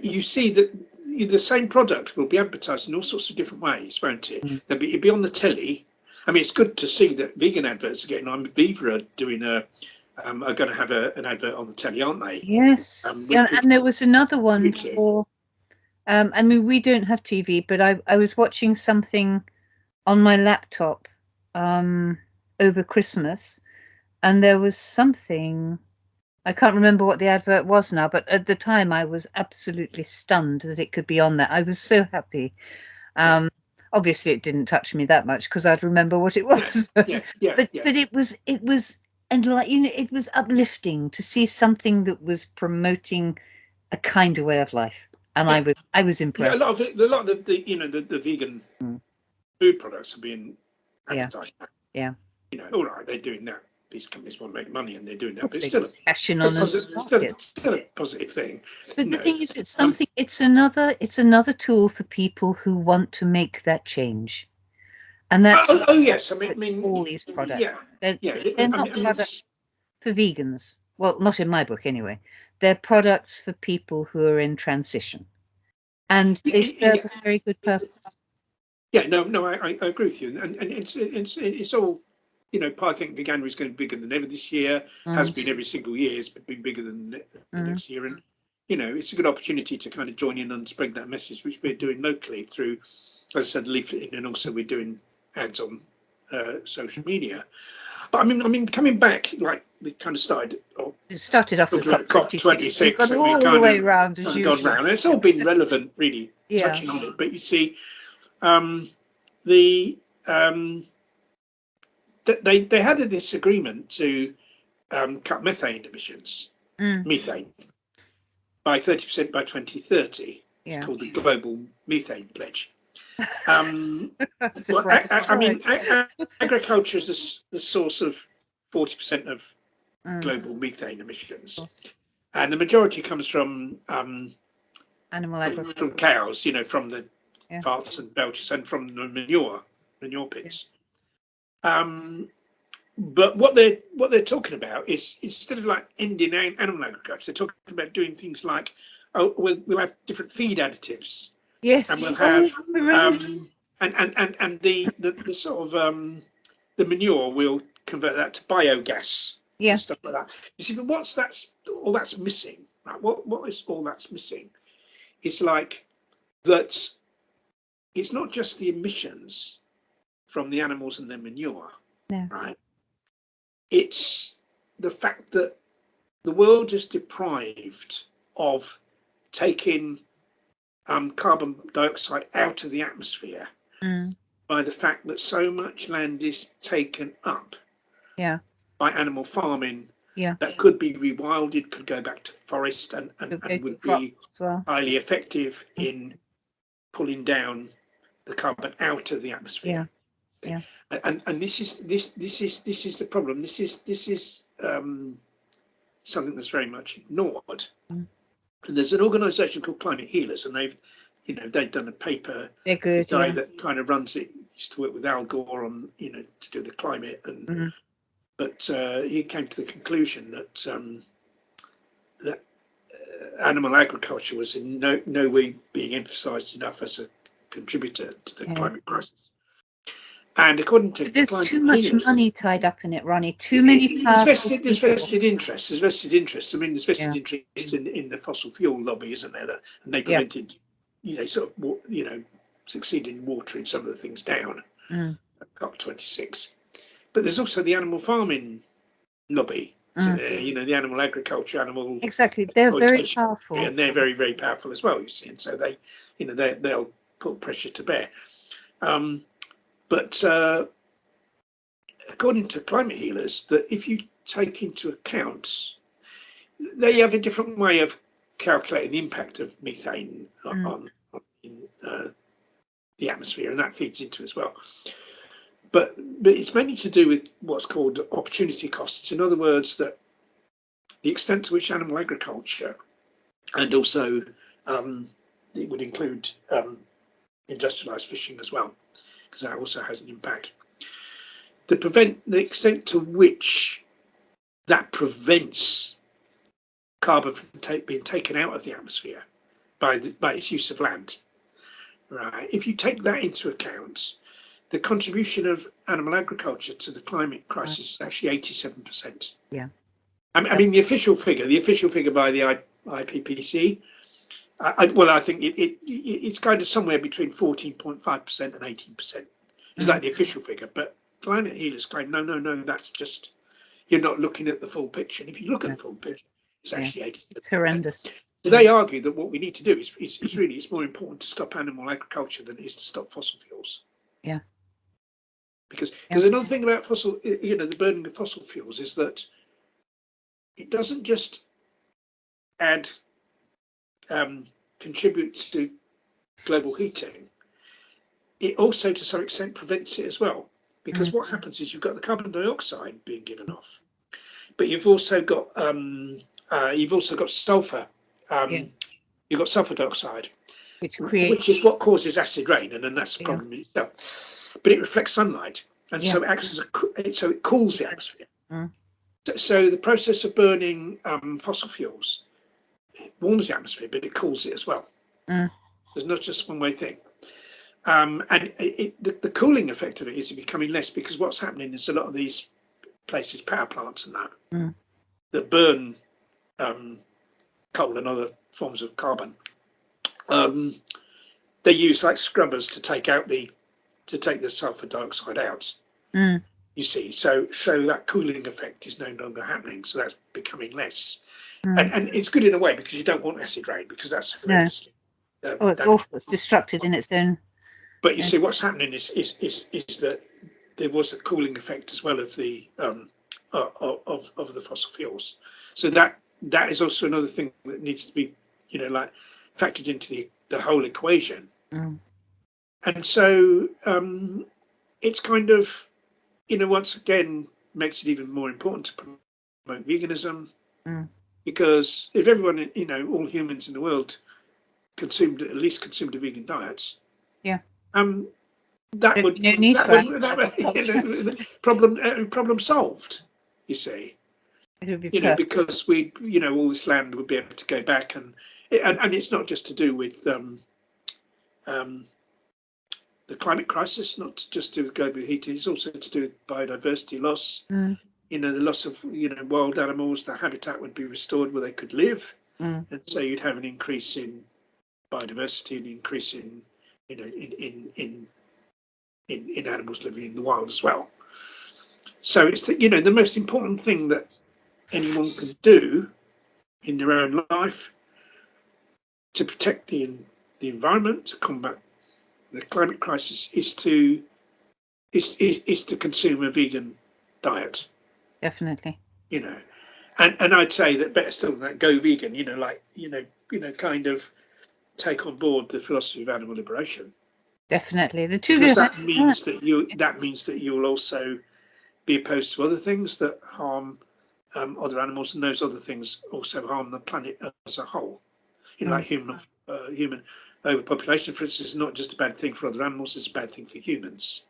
you see that the same product will be advertised in all sorts of different ways, won't it? It'll be on the telly. I mean, it's good to see that vegan adverts are getting on. Viva are doing are going to have an advert on the telly, aren't they? Yes. And there was another one for I mean, we don't have TV, but I was watching something on my laptop over Christmas, and there was something, I can't remember what the advert was now, but at the time I was absolutely stunned that it could be on there. I was so happy. Obviously it didn't touch me that much because I'd remember what it was. But it was, and like, you know, it was uplifting to see something that was promoting a kinder way of life. And I was impressed. Yeah, a lot of the you know, the vegan food products are being advertised. Yeah. You know, all right, they're doing that. These companies want to make money, and they're doing that. But it's still still a positive thing. But the thing is, it's something. It's another tool for people who want to make that change. And that's yes, I mean all these products. Yeah, they're not products for vegans. Well, not in my book anyway. They're products for people who are in transition, and they serve a very good purpose. Yeah, no, I agree with you, and it's all, you know. I think veganuary is going to be bigger than ever this year. Has been every single year. It's been bigger than the next year, and you know, it's a good opportunity to kind of join in and spread that message, which we're doing locally through, as I said, leafleting, and also we're doing ads on social media. But I mean, coming back, like we kind of started. It started off with COP26, and all the way around as usual. Gone round. It's all been relevant, really, touching on it. But you see, they had a disagreement to cut methane emissions, methane, by 30% by 2030. It's called the Global Methane Pledge. I mean, agriculture is the source of 40% of global methane emissions, and the majority comes from animal agriculture, from cows, you know, from the farts and belches, and from the manure pits. But what they're talking about is, instead of like ending animal agriculture, they're talking about doing things like, we'll have different feed additives. Yes, and we'll have and the sort of the manure, we'll convert that to biogas. And stuff like that. You see, but all that's missing. Right? What is all that's missing? It's like that. It's not just the emissions from the animals and their manure, right? It's the fact that the world is deprived of taking carbon dioxide out of the atmosphere by the fact that so much land is taken up by animal farming that could be rewilded, could go back to forest, and would be highly effective in pulling down the carbon out of the atmosphere. And this is the problem. This is something that's very much ignored. And there's an organisation called Climate Healers, and they've done a paper. They're good. The guy that kind of runs it used to work with Al Gore on, you know, to do the climate, and but he came to the conclusion that animal agriculture was in no way being emphasised enough as a contributor to the climate crisis. And according to there's too much money tied up in it, Ronnie. Too many. There's vested interests. I mean, there's vested interest in the fossil fuel lobby, isn't there? And they prevented, you know, sort of, you know, succeeded in watering some of the things down at COP26. But there's also the animal farming lobby. You know, the animal agriculture, exactly. They're very powerful, and they're very, very powerful as well. You see, and so they, you know, they'll put pressure to bear. But according to Climate Healers, that if you take into account, they have a different way of calculating the impact of methane on the atmosphere, and that feeds into as well. But it's mainly to do with what's called opportunity costs. In other words, that the extent to which animal agriculture, and also it would include industrialized fishing as well, because that also has an impact. The extent to which that prevents carbon from being taken out of the atmosphere by its use of land, right? If you take that into account, the contribution of animal agriculture to the climate crisis is actually 87%. Yeah. I mean, the official figure by the IPCC I think it's kind of somewhere between 14.5% and 18%. It's like the official figure, but climate healers claim no, that's just, you're not looking at the full picture. And if you look at the full picture, it's actually 80%. It's horrendous. So they argue that what we need to do is really, it's more important to stop animal agriculture than it is to stop fossil fuels. Yeah. Because another thing about the burning of fossil fuels is that it doesn't just contribute to global heating. It also, to some extent, prevents it as well. Because what happens is you've got the carbon dioxide being given off, but you've also got sulfur. You've got sulfur dioxide, which is what causes acid rain, and then that's a problem in itself. But it reflects sunlight, and so it acts as it cools the atmosphere. So the process of burning fossil fuels warms the atmosphere, but it cools it as well. There's not just one way thing. And the cooling effect of it is becoming less, because what's happening is a lot of these places, power plants and that burn coal and other forms of carbon, they use like scrubbers to take the sulfur dioxide out. You see, so that cooling effect is no longer happening, so that's becoming less. And it's good in a way, because you don't want acid rain, because that's horrendously, it's awful. It's destructive in its own. But you see, what's happening is that there was a cooling effect as well of the of the fossil fuels. So that is also another thing that needs to be, factored into the whole equation. And so it's kind of, once again, makes it even more important to promote veganism, because if everyone, all humans in the world consumed a vegan diet, that would problem solved. You see, it would be because all this land would be able to go back, and it's not just to do with the climate crisis, not just to do with global heating. It's also to do with biodiversity loss. The loss of wild animals. The habitat would be restored where they could live, and so you'd have an increase in biodiversity, an increase in in animals living in the wild as well. So it's the most important thing that anyone can do in their own life to protect the environment, to combat the climate crisis, is to consume a vegan diet. Definitely. And I'd say that better still than that, go vegan. Kind of take on board the philosophy of animal liberation. Definitely, the two. Because that means that you'll also be opposed to other things that harm other animals, and those other things also harm the planet as a whole. Like human overpopulation, for instance, is not just a bad thing for other animals; it's a bad thing for humans.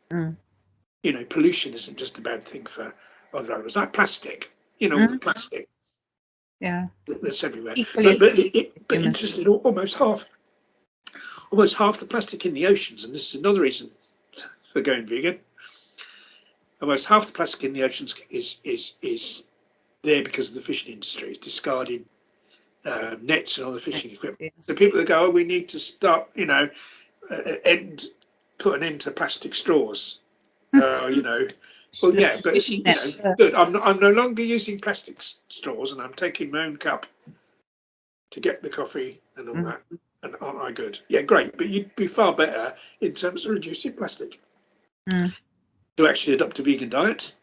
Pollution isn't just a bad thing for other animals. Like plastic, all the plastic. That's everywhere. But interesting, almost half the plastic in the oceans, and this is another reason for going vegan. Almost half the plastic in the oceans is there because of the fishing industry. It's discarding nets and other fishing equipment. So people that go, we need to start, put an end to plastic straws. Well, yeah, but good. I'm no longer using plastic straws, and I'm taking my own cup to get the coffee and all that. And aren't I good? Yeah, great. But you'd be far better in terms of reducing plastic to actually adopt a vegan diet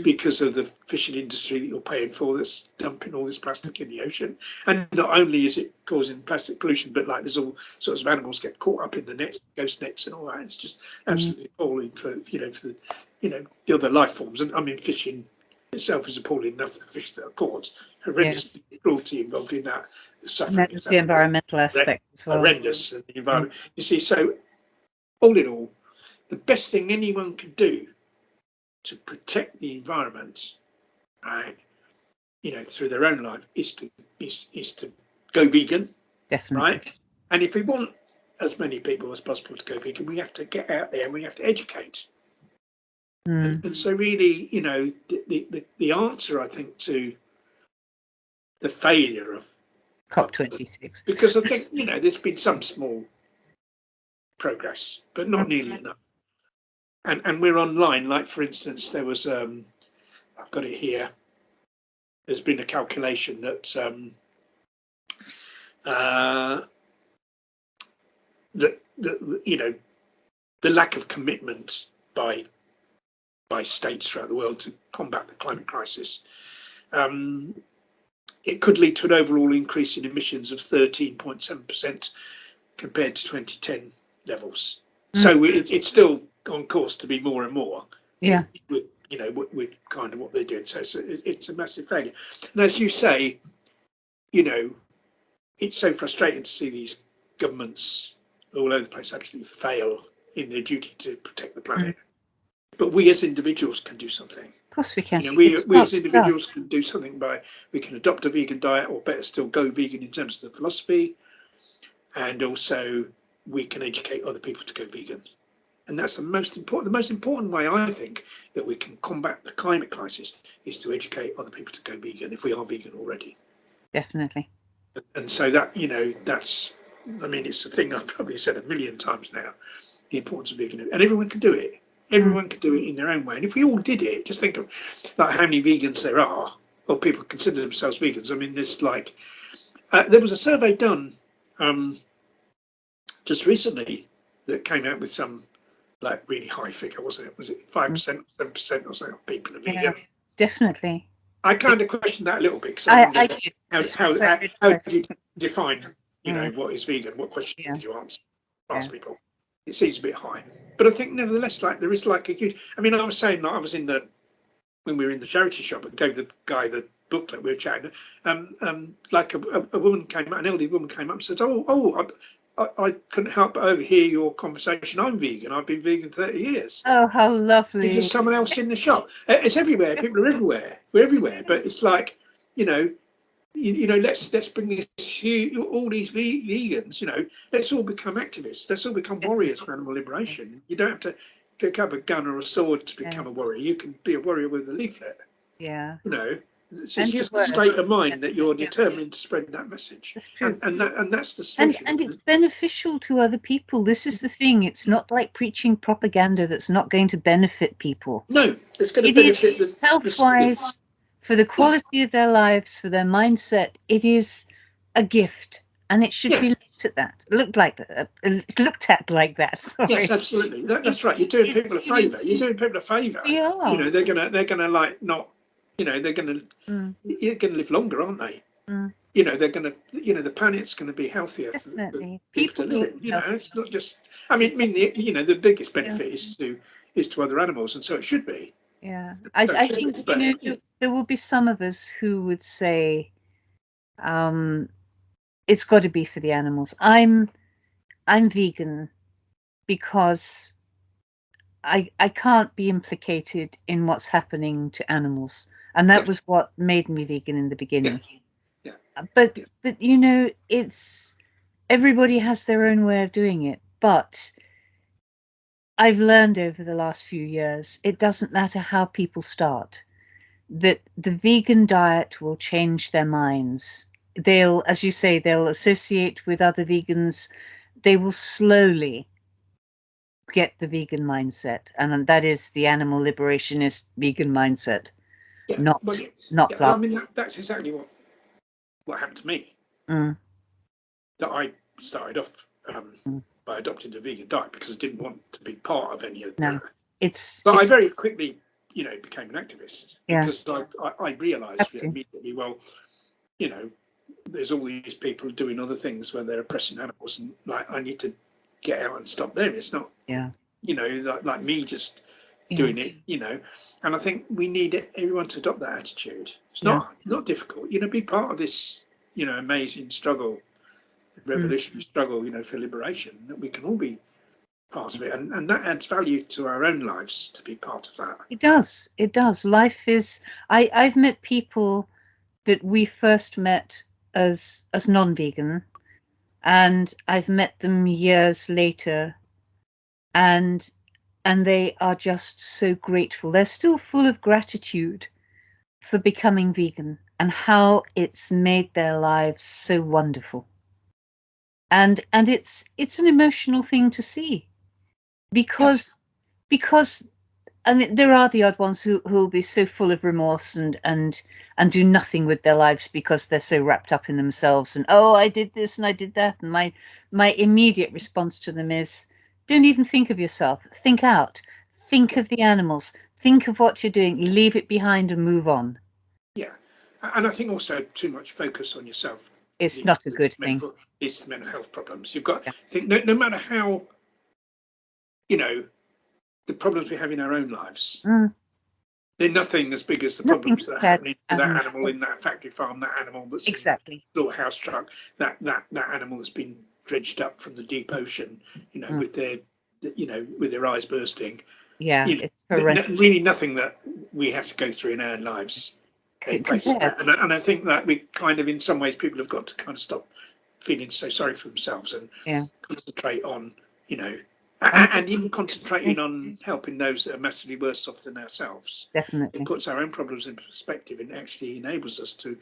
because of the fishing industry that you're paying for that's dumping all this plastic in the ocean. And not only is it causing plastic pollution, but there's all sorts of animals get caught up in the nets, ghost nets and all that. It's just absolutely appalling for the other life forms. And I mean, fishing itself is appalling enough. The fish that are caught, horrendous cruelty involved in that. Suffering, and the environmental aspect as well. Horrendous, and the environment. You see, so all in all, the best thing anyone can do to protect the environment, right, through their own life, is to go vegan. Definitely. Right, and if we want as many people as possible to go vegan, we have to get out there and we have to educate. And so, really, the answer, I think, to the failure of COP26. Because I think, there's been some small progress, but not nearly enough. And we're online. Like, for instance, there was, I've got it here. There's been a calculation that the lack of commitment by states throughout the world to combat the climate crisis, it could lead to an overall increase in emissions of 13.7% compared to 2010 levels. So it's still on course to be more and more. Yeah. With kind of what they're doing. So it's a massive failure. And as you say, it's so frustrating to see these governments all over the place absolutely fail in their duty to protect the planet. But we as individuals can do something. Of course we can. We as individuals can do something we can adopt a vegan diet, or better still, go vegan in terms of the philosophy, and also we can educate other people to go vegan. And that's the most important. The most important way, I think, that we can combat the climate crisis is to educate other people to go vegan if we are vegan already. Definitely. And so that, that's, it's a thing I've probably said a million times now, the importance of veganism. And everyone can do it. Everyone can do it in their own way. And if we all did it, just think of like how many vegans there are, or people consider themselves vegans. There's like, there was a survey done just recently that came out with some like really high figure, wasn't it? Was it 5%, 7% or something of people are vegan? Yeah, definitely. I kind of questioned that a little bit, because I do. How do you define, what is vegan? What question did you ask people? It seems a bit high, but I think nevertheless, like, there is like a huge. I was saying, like, I was when we were in the charity shop and gave the guy the booklet, we were chatting, like a woman came up, an elderly woman came up and said, I couldn't help but overhear your conversation. I'm vegan. I've been vegan 30 years. Oh, how lovely. There's just someone else in the shop. It's everywhere. People are everywhere. We're everywhere. But it's like, let's bring all these vegans, let's all become activists. Let's all become warriors for animal liberation. You don't have to pick up a gun or a sword to become a warrior. You can be a warrior with a leaflet. Yeah. It's just a state of mind that you're determined to spread that message. That's true. And that's the solution. And it's beneficial to other people. This is the thing. It's not like preaching propaganda that's not going to benefit people. No, it's going to benefit the self-wise, for the quality of their lives, for their mindset. It is a gift, and it should be looked at like that. Sorry. Yes, absolutely. That's right. You're doing people a favour. You're doing people a favour. We are. They're gonna like not. They're gonna. You're gonna live longer, aren't they? They're gonna. The planet's gonna be healthier. Definitely. For people to live. It's not just. The biggest benefit is to other animals, and so it should be. Yeah, I think there will be some of us who would say, it's got to be for the animals. I'm vegan because I can't be implicated in what's happening to animals, and that was what made me vegan in the beginning. Yeah. But it's everybody has their own way of doing it. But I've learned over the last few years, it doesn't matter how people start, that the vegan diet will change their minds. They'll, as you say, they'll associate with other vegans. They will slowly get the vegan mindset, and that is the animal liberationist vegan mindset. Not that's exactly what happened to me. That I started off by adopting a vegan diet because I didn't want to be part of any of that. But I very quickly, became an activist because I realised immediately, well, there's all these people doing other things where they're oppressing animals, and like I need to get out and stop them. It's not, like me just doing it, And I think we need everyone to adopt that attitude. It's not difficult, be part of this, amazing struggle, revolutionary struggle, for liberation. That we can all be part of it, and that adds value to our own lives to be part of that. It does. Life is. I've met people that we first met as non-vegan, and I've met them years later, and they are just so grateful. They're still full of gratitude for becoming vegan, and how it's made their lives so wonderful. And it's an emotional thing to see, because I mean, there are the odd ones who will be so full of remorse and do nothing with their lives because they're so wrapped up in themselves, and oh, I did this and I did that, and my immediate response to them is, don't even think of yourself, think out, think of the animals, think of what you're doing, leave it behind and move on. Yeah, and I think also too much focus on yourself. It's not a good thing. It's the mental health problems. You've got to think, no matter how, you know, the problems we have in our own lives, they're nothing as big as the problems that are happening to that animal in that factory farm, that animal that's in the slaughterhouse truck, that animal that's been dredged up from the deep ocean, with their eyes bursting. Yeah, it's horrendous. Really nothing that we have to go through in our lives. And I think that we kind of, in some ways, people have got to kind of stop feeling so sorry for themselves and concentrate on, and even concentrating on helping those that are massively worse off than ourselves. Definitely. It puts our own problems in perspective and actually enables us to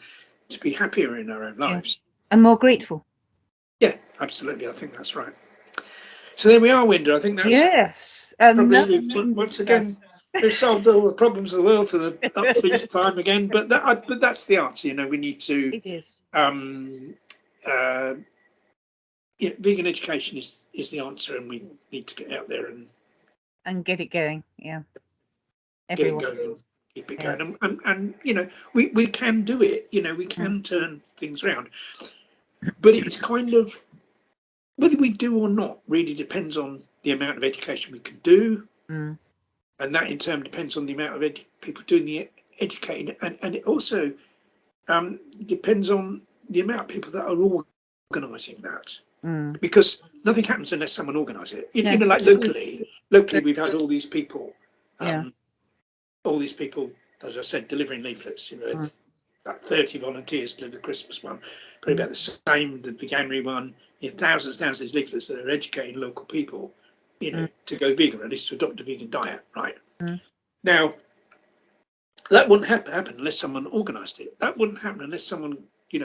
be happier in our own lives. And more grateful. Yeah, absolutely. I think that's right. So there we are, Wenda. I think that's probably once again we've solved all the problems of the world for the upbeat time again. But that's the answer. We need to. It is. Vegan education is the answer, and we need to get out there and get it going. Yeah. Everyone. Get it going. Keep it going, and we can do it. We can turn things around, but it's kind of, whether we do or not really depends on the amount of education we can do, and that in turn depends on the amount of people doing the educating, and it also depends on the amount of people that are organising that, because nothing happens unless someone organises it. Like locally we've had all these people, as I said, delivering leaflets. About 30 volunteers delivered the Christmas one, probably about the same, the Veganuary one. Thousands of leaflets that are educating local people, to go vegan, or at least to adopt a vegan diet, right? Now, that wouldn't happen unless someone organised it. That wouldn't happen unless someone,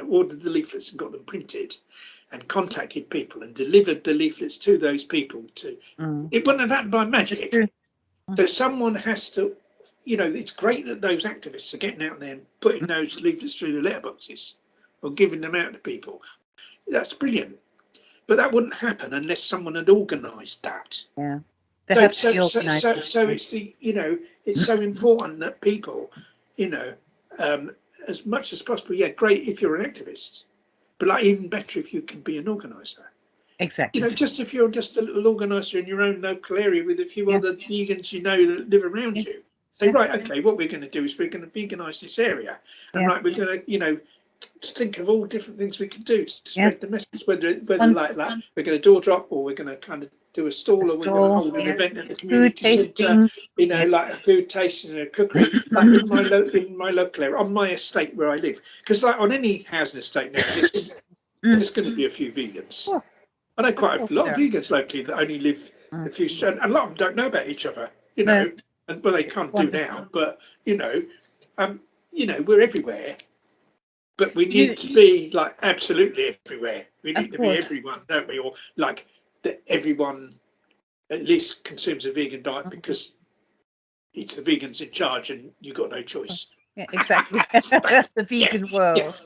ordered the leaflets and got them printed and contacted people and delivered the leaflets to those people. It wouldn't have happened by magic. So someone has to, it's great that those activists are getting out there and putting those leaflets through the letterboxes or giving them out to people. That's brilliant. But that wouldn't happen unless someone had organised that. Yeah. So it's it's so important that people, as much as possible. Yeah, great if you're an activist, but even better if you can be an organiser. Exactly. Just if you're just a little organiser in your own local area with a few other vegans that live around you. Say, right, okay, what we're going to do is we're going to veganise this area, and we're going to, think of all different things we can do to spread the message. Whether like that, we're going to door drop, or we're going to kind of do a stall, or we're going to hold an event at the community centre. Like a food tasting and a cookery, like in my local area, on my estate where I live. Because like on any housing estate now, there's going to be a few vegans. I know quite a lot of vegans locally that only live a few, and a lot of them don't know about each other, and they can't do now. But we're everywhere, but we need to be like absolutely everywhere. We need to be everyone, don't we? Or like that everyone at least consumes a vegan diet because it's the vegans in charge, and you've got no choice. Yeah, exactly. The vegan world.